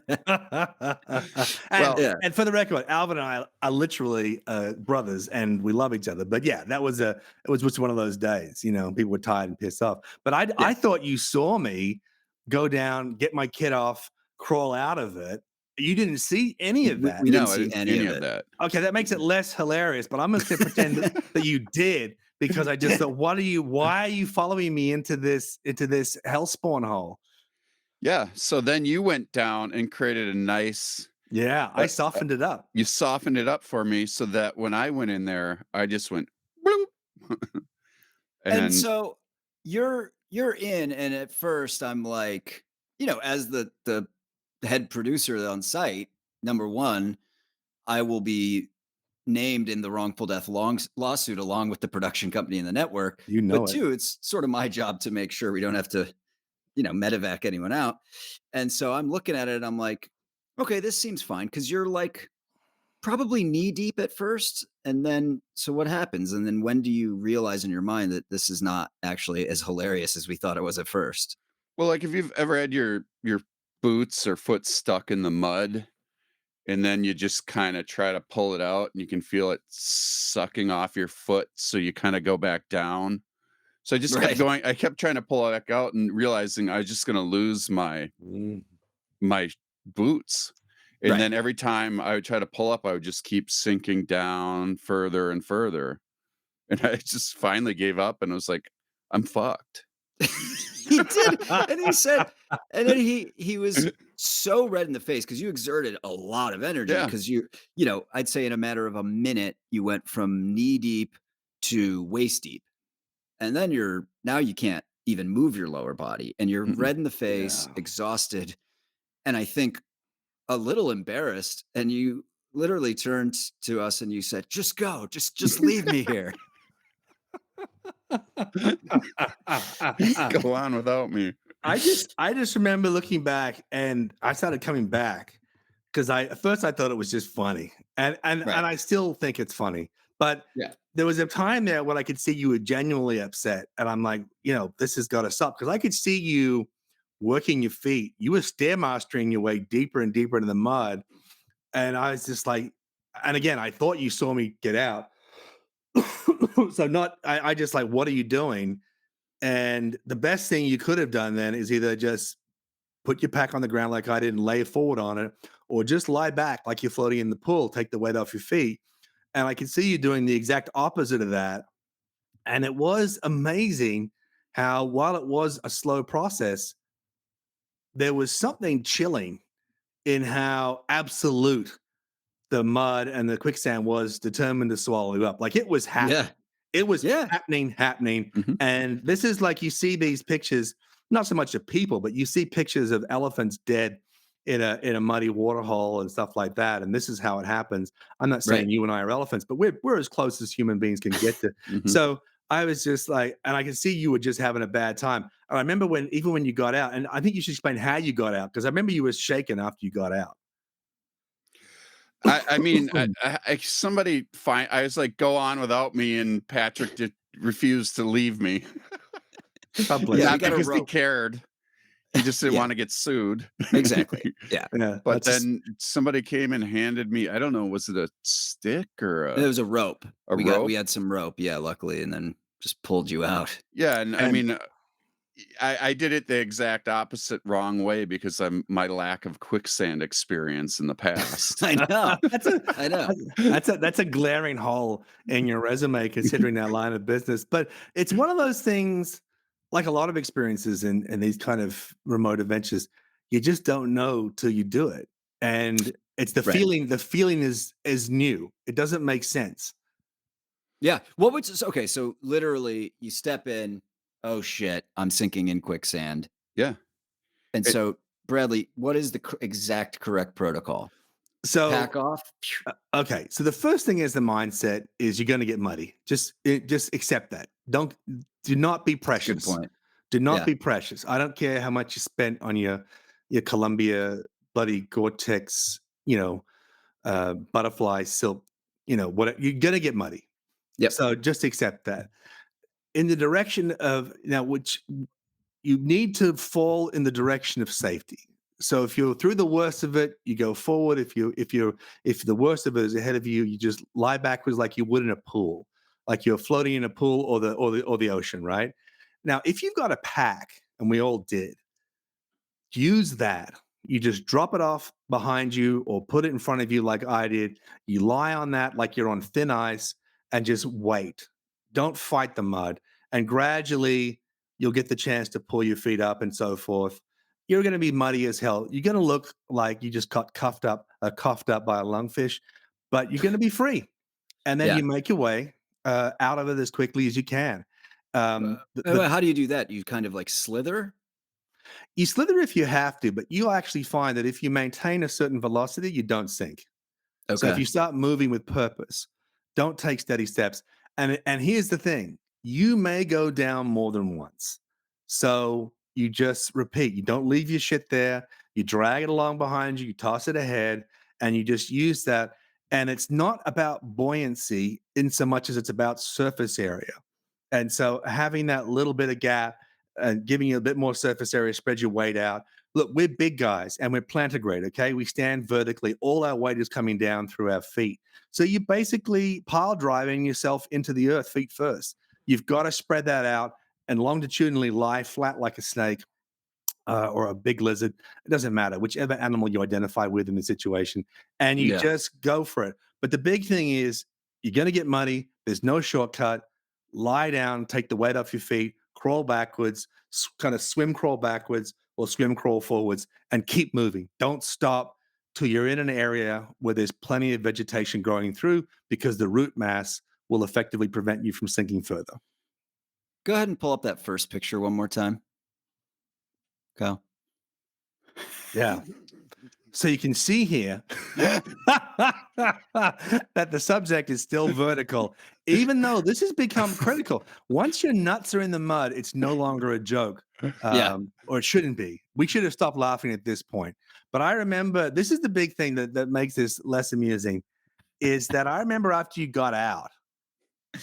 for the record, Alvin and I are literally brothers, and we love each other. But yeah, it was just one of those days. People were tired and pissed off. But I thought you saw me go down, get my kid off, crawl out of it. You didn't see any of that. We didn't see any of that. Okay, that makes it less hilarious. But I'm going to pretend that you did, because I just thought, why are you following me into this hellspawn hole? Yeah. So then you went down and created a nice. Yeah, I softened it up. You softened it up for me so that when I went in there, I just went bloop. and so you're in, and at first I'm like, as the head producer on site, number one, I will be named in the wrongful death lawsuit along with the production company and the network. But two, it's sort of my job to make sure we don't have to medevac anyone out. And so I'm looking at it and I'm like, okay, this seems fine. Cause you're like probably knee deep at first. And then, so what happens? And then when do you realize in your mind that this is not actually as hilarious as we thought it was at first? Well, like if you've ever had your boots or foot stuck in the mud and then you just kind of try to pull it out and you can feel it sucking off your foot. So you kind of go back down. So I just kept going. I kept trying to pull it back out and realizing I was just going to lose my boots. And then every time I would try to pull up, I would just keep sinking down further and further. And I just finally gave up and was like, I'm fucked. He did. And he said, and then he was so red in the face because you exerted a lot of energy because I'd say in a matter of a minute, you went from knee deep to waist deep. And then now you can't even move your lower body and you're red in the face, exhausted. And I think a little embarrassed. And you literally turned to us and you said, just go, just leave me here. Go on without me. I just remember looking back and I started coming back because at first I thought it was just funny. And I still think it's funny. But there was a time there when I could see you were genuinely upset. And I'm like, this has got to stop. Because I could see you working your feet. You were stairmastering your way deeper and deeper into the mud. And I was just like, and again, I thought you saw me get out. So I just like, what are you doing? And the best thing you could have done then is either just put your pack on the ground like I did and lay forward on it, or just lie back like you're floating in the pool, take the weight off your feet. And I could see you doing the exact opposite of that. And it was amazing how, while it was a slow process, there was something chilling in how absolute the mud and the quicksand was determined to swallow you up. Like it was happening. Yeah. It was happening. Mm-hmm. And this is like, you see these pictures, not so much of people, but you see pictures of elephants dead in a muddy waterhole and stuff like that. And this is how it happens. I'm not saying you and I are elephants, but we're as close as human beings can get to. So I was just like, and I could see you were just having a bad time. And I remember even when you got out, and I think you should explain how you got out, because I remember you were shaken after you got out. I mean, somebody I was like, go on without me, and Patrick refused to leave me. Probably. Not because he cared. He just didn't want to get sued. Exactly. Yeah. But then somebody came and handed me, I don't know, was it a stick or it was a rope. rope? We had some rope. Yeah, luckily. And then just pulled you out. Yeah. And I mean, I did it the exact opposite wrong way because I'm my lack of quicksand experience in the past. I know. That's a I know. that's a glaring hole in your resume considering that line of business. But it's one of those things, like a lot of experiences in these kind of remote adventures, you just don't know till you do it. And it's the Right. feeling. The feeling is new. It doesn't make sense. Yeah. What would okay? So literally, you step in. Oh shit! I'm sinking in quicksand. Yeah. And It- so, Bradley, what is the exact correct protocol? So Pack off. okay, so the first thing is the mindset is you're going to get muddy. Just accept that. Do not be Good precious. point. Do not Yeah. be precious. I don't care how much you spent on your Columbia bloody Gore-Tex, butterfly silk, what you're gonna get muddy. Yep. So just accept that. In the direction of now, which you need to fall in the direction of safety. So if you're through the worst of it, you go forward. If the worst of it is ahead of you, you just lie backwards like you would in a pool, like you're floating in a pool or the ocean, right? Now, if you've got a pack, and we all did, use that. You just drop it off behind you or put it in front of you like I did. You lie on that like you're on thin ice and just wait. Don't fight the mud. And gradually you'll get the chance to pull your feet up and so forth. You're going to be muddy as hell. You're going to look like you just got coughed up by a lungfish, but you're going to be free. And then Yeah. you make your way out of it as quickly as you can. How do you do that? You kind of like slither. You slither if you have to, but you'll actually find that if you maintain a certain velocity, you don't sink. So if Okay. you start moving with purpose, don't take steady steps. And here's the thing: you may go down more than once. So you just repeat. You don't leave your shit there. You drag it along behind you. You toss it ahead, and you just use that. And it's not about buoyancy in so much as it's about surface area. And so having that little bit of gap and giving you a bit more surface area, spread your weight out. Look, we're big guys and we're plantigrade, okay? We stand vertically. All our weight is coming down through our feet. So you're basically pile driving yourself into the earth feet first. You've got to spread that out and longitudinally lie flat like a snake or a big lizard. It doesn't matter, whichever animal you identify with in the situation. And you Yeah. just go for it. But the big thing is you're going to get muddy. There's no shortcut. Lie down, take the weight off your feet, crawl backwards, kind of swim crawl backwards or swim crawl forwards, and keep moving. Don't stop till you're in an area where there's plenty of vegetation growing through, because the root mass will effectively prevent you from sinking further. Go ahead and pull up that first picture one more time. Kyle. Yeah. So you can see here that the subject is still vertical, even though this has become critical. Once your nuts are in the mud, it's no longer a joke, or it shouldn't be. We should have stopped laughing at this point. But I remember, this is the big thing that makes this less amusing, is that I remember after you got out,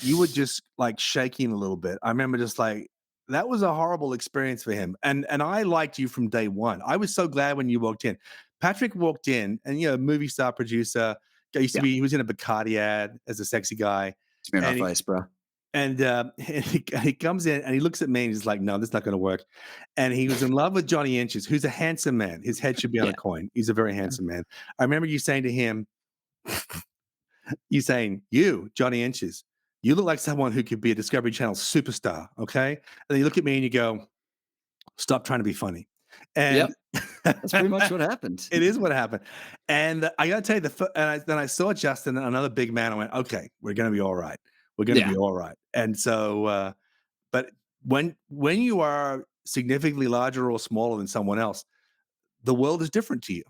you were just like shaking a little bit. I remember just like, that was a horrible experience for him. And I liked you from day one. I was so glad when you walked in. Patrick walked in, and movie star producer. He was in a Bacardi ad as a sexy guy. Smirnoff Ice, bro. And he comes in and he looks at me and he's like, "No, that's not going to work." And he was in love with Johnny Inches, who's a handsome man. His head should be on a coin. He's a very handsome man. I remember you saying to him, "You, Johnny Inches, you look like someone who could be a Discovery Channel superstar." Okay, and then you look at me and you go, "Stop trying to be funny." And That's pretty much what happened. It is what happened. And I got to tell you, then I saw Justin, another big man. I went, "Okay, we're going to be all right. We're going to be all right." And so, but when you are significantly larger or smaller than someone else, the world is different to you,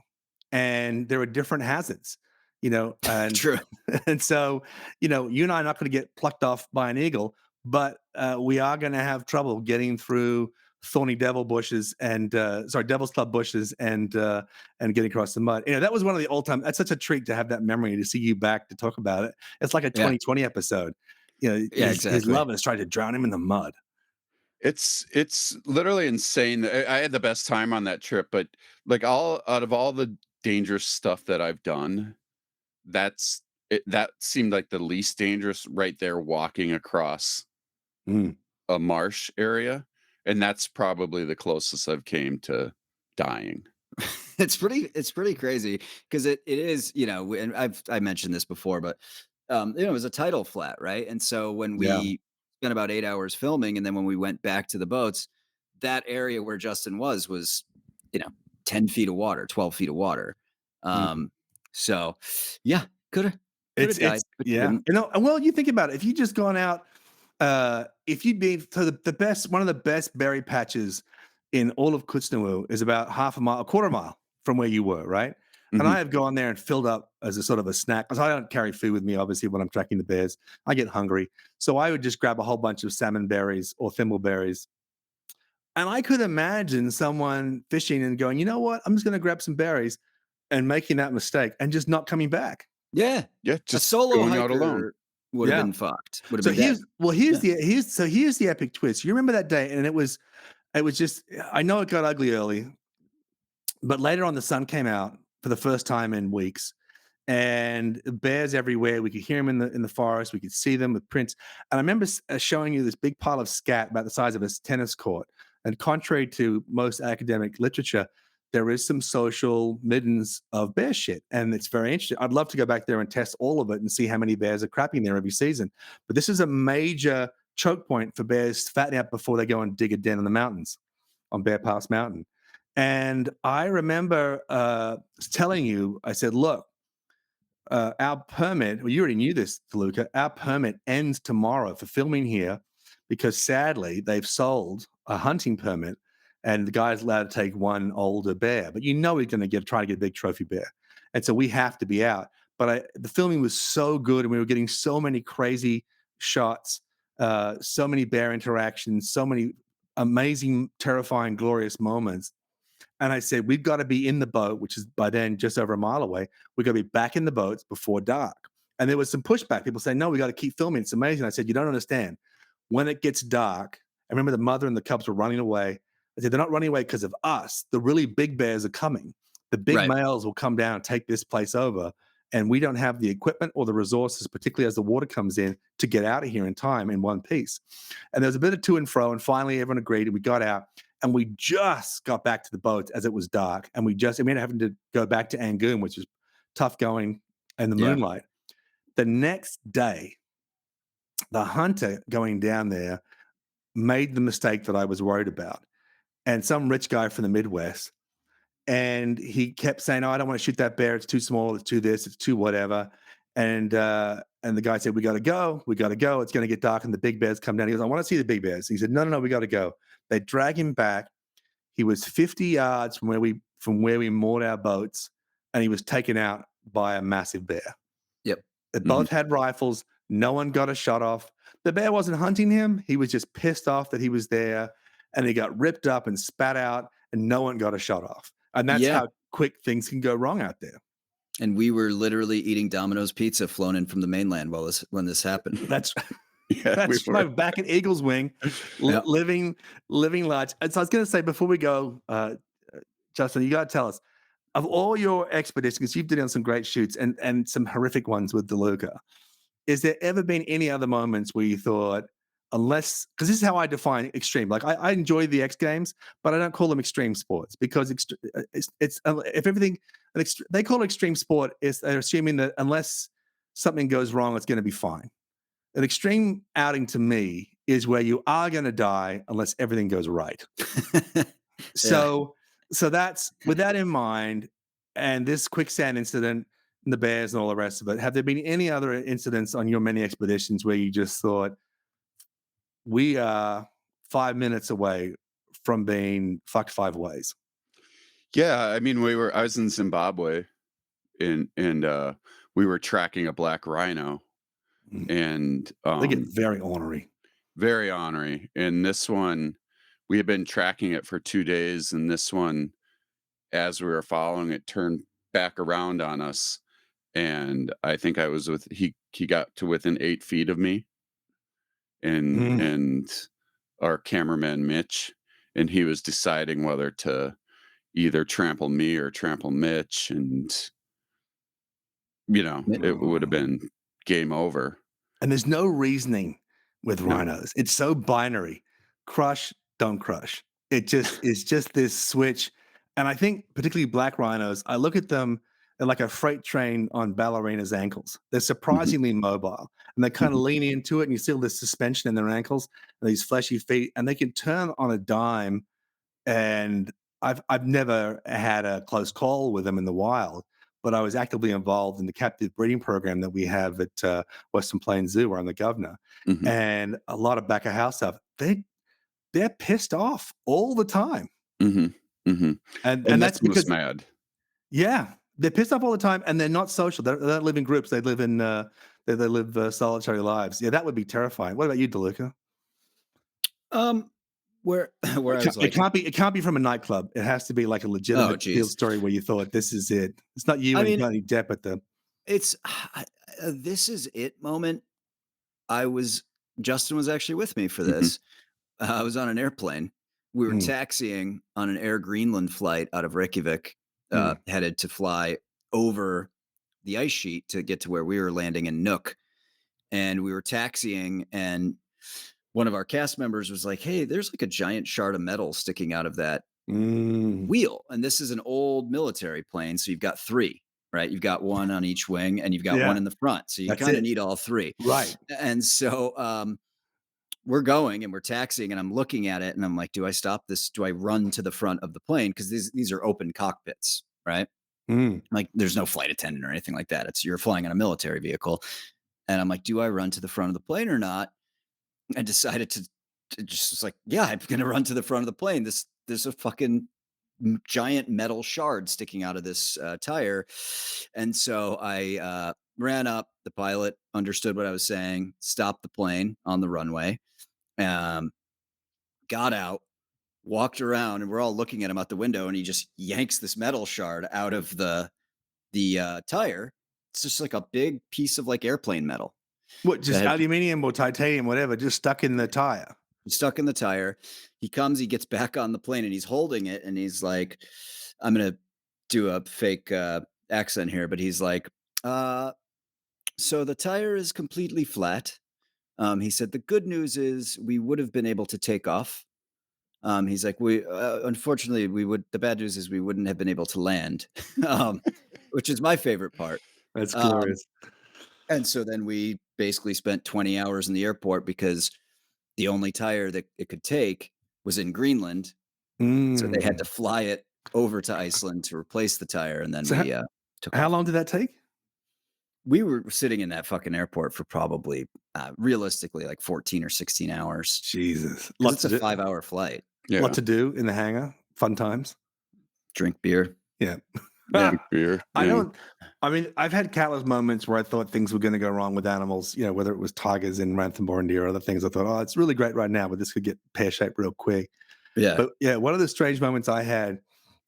and there are different hazards, and True. and so, you and I are not going to get plucked off by an eagle, but we are going to have trouble getting through thorny devil bushes and devil's club bushes and getting across the mud. That was one of the old time. That's such a treat to have that memory, to see you back to talk about it. It's like a 2020 episode. His lovers tried to drown him in the mud. It's literally insane. I had the best time on that trip, but like out of all the dangerous stuff that I've done, that seemed like the least dangerous right there, walking across a marsh area. And that's probably the closest I've came to dying. It's pretty crazy because it is, and I mentioned this before, but it was a tidal flat, right? And so when Yeah. we spent about 8 hours filming, and then when we went back to the boats, that area where Justin was, 10 feet of water, 12 feet of water. So yeah, could have It's died, but yeah. couldn't. Well, you think about it. If you just gone out, if you'd been to the best, one of the best berry patches in all of Kootznoowoo is about a quarter mile from where you were, right? And I have gone there and filled up as a sort of a snack, because I don't carry food with me, obviously, when I'm tracking the bears. I get hungry. So I would just grab a whole bunch of salmon berries or thimbleberries. And I could imagine someone fishing and going, you know what? I'm just going to grab some berries, and making that mistake and just not coming back. Yeah, Yeah, a just solo going hiker out alone. would have Yeah. been fucked. Would have So been dead. here's the epic twist. You remember that day, and it was just, I know it got ugly early, but later on the sun came out for the first time in weeks, and bears everywhere. We could hear them in the forest. We could see them with prints. And I remember showing you this big pile of scat about the size of a tennis court. And contrary to most academic literature, there is some social middens of bear shit, and it's very interesting. I'd love to go back there and test all of it and see how many bears are crapping there every season. But this is a major choke point for bears to fatten out before they go and dig a den in the mountains on Bear Pass Mountain. And I remember telling you, I said, look, our permit, well, you already knew this, DeLuca, our permit ends tomorrow for filming here because sadly they've sold a hunting permit and the guy's allowed to take one older bear. But you know he's going to try to get a big trophy bear. And so we have to be out. But the filming was so good, and we were getting so many crazy shots, so many bear interactions, so many amazing, terrifying, glorious moments. And I said, we've got to be in the boat, which is by then just over a mile away. We've got to be back in the boats before dark. And there was some pushback. People say, no, we got to keep filming. It's amazing. I said, you don't understand. When it gets dark, I remember the mother and the cubs were running away. I said, they're not running away because of us. The really big bears are coming. The big males will come down and take this place over. And we don't have the equipment or the resources, particularly as the water comes in, to get out of here in time in one piece. And there was a bit of to and fro. And finally, everyone agreed, and we got out. And we just got back to the boats as it was dark. And we ended up having to go back to Angoon, which is tough going in the moonlight. The next day, the hunter going down there made the mistake that I was worried about. And some rich guy from the Midwest, and he kept saying, oh, I don't want to shoot that bear. It's too small. It's too this. It's too whatever. And the guy said, we got to go. We got to go. It's going to get dark and the big bears come down. He goes, I want to see the big bears. He said, no, we got to go. They drag him back. He was 50 yards from where we moored our boats, and he was taken out by a massive bear. Yep. They both had rifles. No one got a shot off. The bear wasn't hunting him. He was just pissed off that he was there, and he got ripped up and spat out, and no one got a shot off. And that's how quick things can go wrong out there. And we were literally eating Domino's pizza flown in from the mainland when this happened. That's right. Back at Eagle's Wing, living large. And so I was going to say, before we go, Justin, you got to tell us, of all your expeditions, you've done some great shoots and some horrific ones with DeLuca. Is there ever been any other moments where you thought, because this is how I define extreme. Like I enjoy the X Games, but I don't call them extreme sports because it's if everything they call it extreme sport, they're assuming that unless something goes wrong, it's going to be fine. An extreme outing to me is where you are going to die unless everything goes right. So that's with that in mind, and this quicksand incident and the bears and all the rest of it. Have there been any other incidents on your many expeditions where you just thought, we are 5 minutes away from being fucked 5 ways? Yeah, I mean, I was in Zimbabwe, and we were tracking a black rhino, and they get very ornery. Very ornery. And this one, we had been tracking it for 2 days, and this one, as we were following it, turned back around on us. And I think I was he got to within 8 feet of me, and our cameraman Mitch, and he was deciding whether to either trample me or trample Mitch, and it would have been game over. And there's no reasoning with rhinos. It's so binary: crush, don't crush. It just is just this switch. And I think particularly black rhinos, I look at them, they're like a freight train on ballerinas' ankles. They're surprisingly mobile, and they kind of lean into it, and you feel this suspension in their ankles, and these fleshy feet, and they can turn on a dime. And I've never had a close call with them in the wild, but I was actively involved in the captive breeding program that we have at Western Plains Zoo, where I'm the governor, and a lot of back of house stuff. They're pissed off all the time, and and that's that's most because mad. yeah, they're pissed off all the time, and they're not social. They don't live in groups. They live in they live solitary lives. Yeah, that would be terrifying. What about you, DeLuca? Where I was like, It can't be from a nightclub. It has to be like a legitimate geez. field story where you thought this is it. It's not you I and mean, Johnny Depp at the. it's this is it moment. Justin was actually with me for this. I was on an airplane. We were taxiing on an Air Greenland flight out of Reykjavik, headed to fly over the ice sheet to get to where we were landing in Nuuk. And we were taxiing, and one of our cast members was like, "Hey, there's like a giant shard of metal sticking out of that wheel." And this is an old military plane. So you've got three, right? You've got one on each wing, and you've got one in the front. So you kind of need all three. Right. And so we're going and we're taxiing, and I'm looking at it, and I'm like, do I stop this? Do I run to the front of the plane? Because these are open cockpits, right? Like there's no flight attendant or anything like that. You're flying on a military vehicle. And I'm like, do I run to the front of the plane or not? I decided to just was like, yeah, I'm going to run to the front of the plane. There's a fucking giant metal shard sticking out of this tire. And so I ran up. The pilot understood what I was saying, stopped the plane on the runway, got out, walked around, and we're all looking at him out the window, and he just yanks this metal shard out of the tire. It's just like a big piece of like airplane metal. What, just aluminum or titanium, whatever, just stuck in the tire? Stuck in the tire. He gets back on the plane, and he's holding it, and he's like, I'm going to do a fake accent here, but he's like, so the tire is completely flat. He said, the good news is we would have been able to take off. He's like, unfortunately, the bad news is we wouldn't have been able to land, which is my favorite part. That's glorious. And so then we basically spent 20 hours in the airport because the only tire that it could take was in Greenland. So they had to fly it over to Iceland to replace the tire. And then we took How off. long did that take? We were sitting in that fucking airport for probably realistically like 14 or 16 hours. Jesus. It's a 5-hour flight. Yeah. What to do in the hangar? Fun times. Drink beer. Yeah. Beer. I mean, I've had countless moments where I thought things were going to go wrong with animals, whether it was tigers in Ranthambore or other things. I thought, oh, it's really great right now, but this could get pear-shaped real quick. Yeah. But yeah, one of the strange moments I had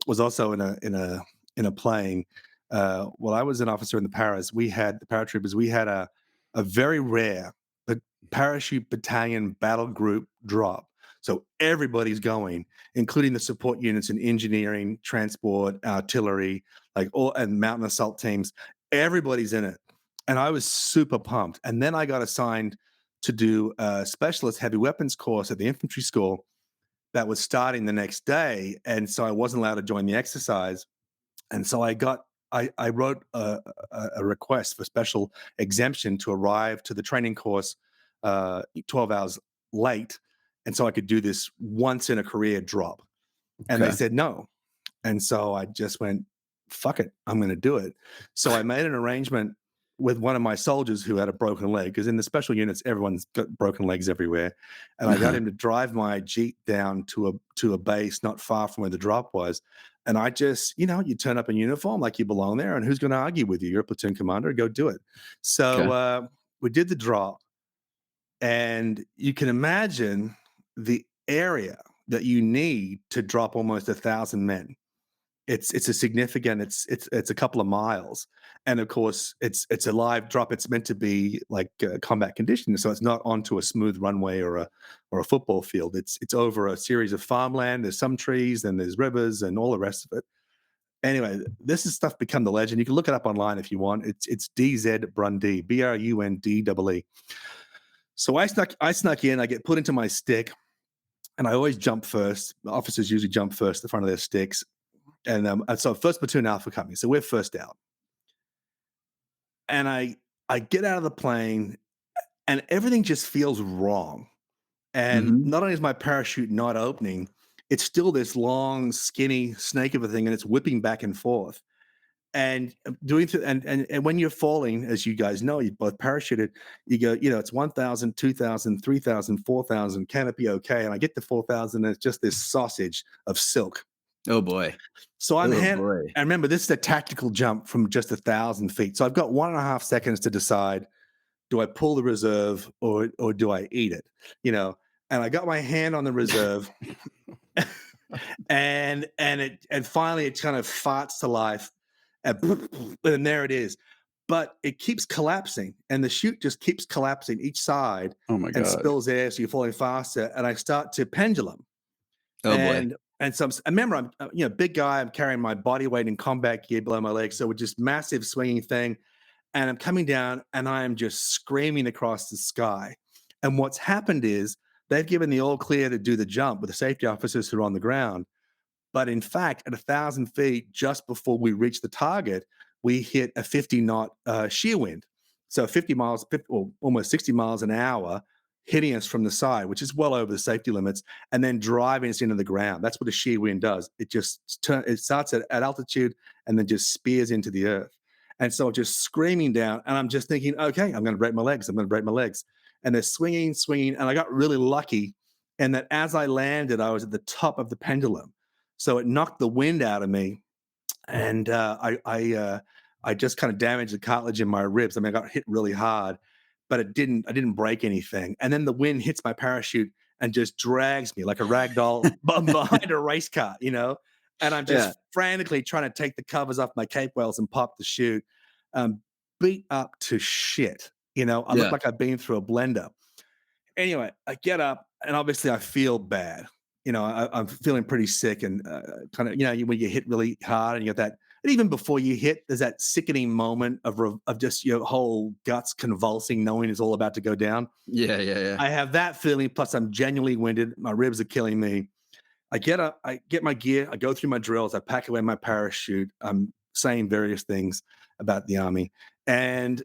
was also in a plane. While I was an officer in the paratroopers, we had a very rare parachute battalion battle group drop. So everybody's going, including the support units in engineering, transport, artillery, and mountain assault teams. Everybody's in it. And I was super pumped. And then I got assigned to do a specialist heavy weapons course at the infantry school that was starting the next day. And so I wasn't allowed to join the exercise. And so I wrote a request for special exemption to arrive to the training course 12 hours late. And so I could do this once in a career drop. And they said no. And so I just went, fuck it, I'm going to do it. So I made an arrangement with one of my soldiers who had a broken leg, because in the special units, everyone's got broken legs everywhere. And I got him to drive my Jeep down to a base not far from where the drop was. And I just, you turn up in uniform like you belong there, and who's going to argue with you? You're a platoon commander, go do it. So we did the drop, and you can imagine the area that you need to drop almost 1,000 men. It's a significant, it's a couple of miles. And of course it's a live drop. It's meant to be like combat conditions. So it's not onto a smooth runway or a football field. It's over a series of farmland. There's some trees, then there's rivers and all the rest of it. Anyway, this is stuff become the legend. You can look it up online if you want. It's DZ Brundee, BRUNDEE. So I snuck in, I get put into my stick. and I always jump first. Officers usually jump first in front of their sticks. And so first platoon Alpha Company. So we're first out. And I get out of the plane and everything just feels wrong. And not only is my parachute not opening, it's still this long, skinny snake of a thing, and it's whipping back and forth. And and when you're falling, as you guys know, you both parachuted, you go, it's 1,000, 2,000, 3,000, 4,000, can it be okay? And I get to 4,000, and it's just this sausage of silk. Oh boy. So boy. And remember, this is a tactical jump from just 1,000 feet. So I've got 1.5 seconds to decide, do I pull the reserve or do I eat it? And I got my hand on the reserve and finally it kind of farts to life and there it is. But it keeps collapsing and the chute just keeps collapsing each side and spills air, so you're falling faster. And I start to pendulum. Oh boy. And so I remember I'm big guy, I'm carrying my body weight in combat gear below my legs. So it's just massive swinging thing. And I'm coming down and I am just screaming across the sky. And what's happened is they've given the all clear to do the jump with the safety officers who are on the ground. But in fact, at 1,000 feet, just before we reached the target, we hit a 50-knot shear wind. So 50 miles, or almost 60 miles an hour, hitting us from the side, which is well over the safety limits, and then driving us into the ground. That's what a shear wind does. It just it starts at altitude and then just spears into the earth. And so just screaming down, and I'm just thinking, okay, I'm going to break my legs. I'm going to break my legs. And they're swinging, and I got really lucky. And that as I landed, I was at the top of the pendulum. So it knocked the wind out of me. And I just kind of damaged the cartilage in my ribs. I mean, I got hit really hard, but I didn't break anything. And then the wind hits my parachute and just drags me like a rag doll behind a race car, And I'm just frantically trying to take the covers off my cape wells and pop the chute. Beat up to shit. I look like I've been through a blender. Anyway, I get up and obviously I feel bad. I'm feeling pretty sick and kind of, when you hit really hard and you get that, and even before you hit, there's that sickening moment of just your whole guts convulsing, knowing it's all about to go down. Yeah. I have that feeling. Plus I'm genuinely winded. My ribs are killing me. I get my gear. I go through my drills. I pack away my parachute. I'm saying various things about the Army. And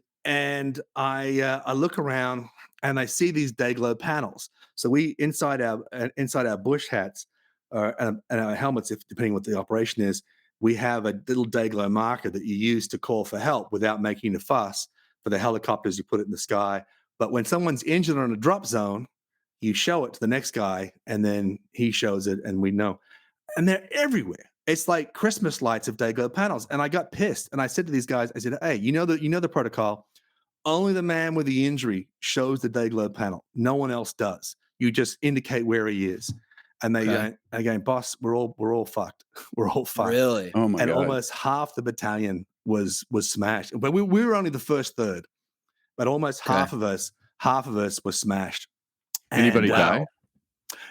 I look around and I see these Dayglow panels. So we inside our bush hats and our helmets, if depending what the operation is, we have a little Dayglow marker that you use to call for help without making a fuss. For the helicopters, you put it in the sky. But when someone's injured on a drop zone, you show it to the next guy, and then he shows it, and we know. And they're everywhere. It's like Christmas lights of Dayglow panels. And I got pissed, and I said to these guys, I said, "Hey, you know the protocol. Only the man with the injury shows the Dayglow panel. No one else does. You just indicate where he is." And they going, "Boss, we're all fucked. We're all fucked." Really? Oh my and God. Almost half the battalion was smashed. But we were only the first third. But almost half of us were smashed. Anybody die?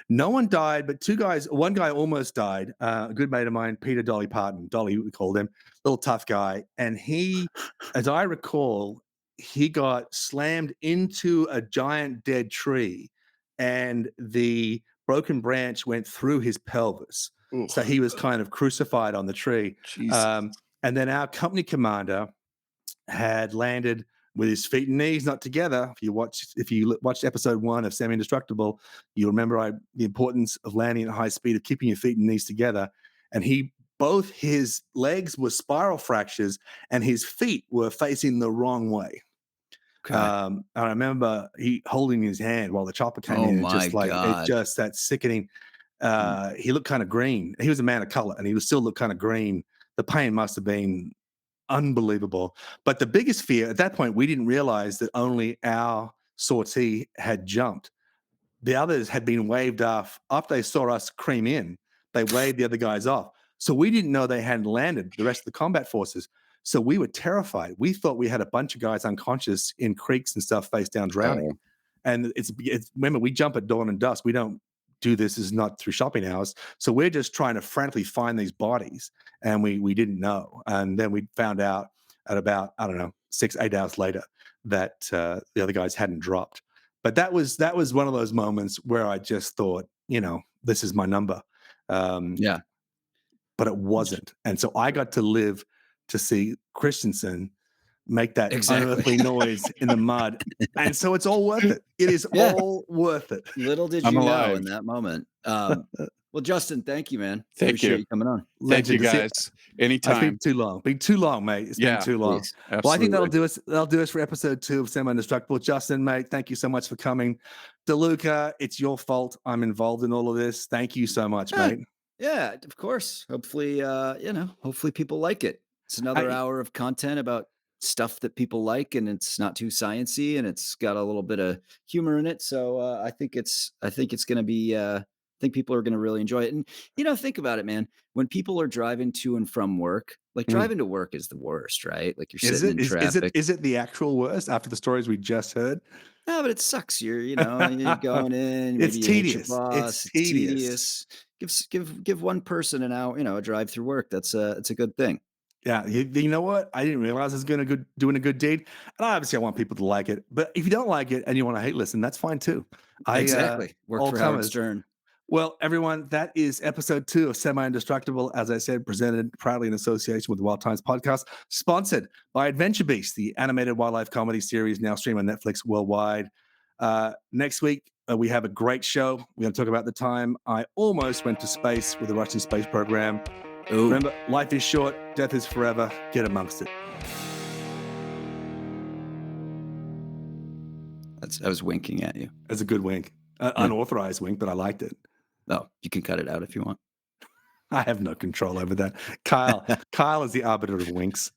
No one died, but one guy almost died. A good mate of mine, Peter Dolly Parton, Dolly we called him, little tough guy. And he, as I recall, he got slammed into a giant dead tree and the broken branch went through his pelvis. Oof. So he was kind of crucified on the tree. And then our company commander had landed with his feet and knees not together. If you watched episode 1 of Semi-Indestructible, you remember the importance of landing at high speed, of keeping your feet and knees together. And both his legs were spiral fractures and his feet were facing the wrong way. Okay. And I remember he holding his hand while the chopper came in. My Just like God. it's just that sickening. He looked kind of green. He was a man of color, and he would still look kind of green. The pain must have been unbelievable. But the biggest fear at that point, we didn't realize that only our sortie had jumped. The others had been waved off. After they saw us cream in, they waved the other guys off. So we didn't know they hadn't landed, the rest of the combat forces. So we were terrified. We thought we had a bunch of guys unconscious in creeks and stuff, face down, drowning. And it's remember, we jump at dawn and dusk. We don't do this is not through shopping hours. So we're just trying to frantically find these bodies, and we didn't know. And then we found out at about, 6-8 hours later that the other guys hadn't dropped. But that was one of those moments where I just thought, this is my number. Yeah. But it wasn't. And so I got to live to see Christensen make that Exactly. unearthly noise in the mud. And so it's all worth it. It is Yeah. all worth it. Little did I'm you know alive. in that moment. Well, Justin, thank you, man. Thank Appreciate you. you coming on. Thank you Legend. See, guys. It's Anytime. been too long. Been too long, mate. It's Yeah, been too long. Please. Absolutely. Well, I think that'll do us for episode 2 of Semi-Indestructible. Justin, mate, thank you so much for coming. DeLuca, it's your fault I'm involved in all of this. Thank you so much, Yeah. mate. Yeah, of course. Hopefully, hopefully people like it. It's another hour of content about stuff that people like, and it's not too sciencey, and it's got a little bit of humor in it. So I think it's going to be. I think people are going to really enjoy it. And think about it, man. When people are driving to and from work, like driving to work is the worst, right? Like you're sitting in traffic. Is it the actual worst after the stories we just heard? No, but it sucks. You're going in. Maybe It's you hate your tedious. boss. It's tedious. Give one person an hour, a drive through work. It's a good thing. Yeah, you know what? I didn't realize I was doing a good deed, and obviously I want people to like it. But if you don't like it and you want to hate listen, that's fine too. Exactly. Work all for Howard comers. Stern. Well, everyone, that is episode 2 of Semi-Indestructible. As I said, presented proudly in association with the Wild Times podcast, sponsored by Adventure Beast, the animated wildlife comedy series now streaming on Netflix worldwide. Next week, we have a great show. We're going to talk about the time I almost went to space with the Russian space program. Ooh. Remember, life is short, death is forever. Get amongst it. I was winking at you. That's a good wink. Unauthorized wink, but I liked it. Oh, you can cut it out if you want. I have no control over that. Kyle is the arbiter of winks.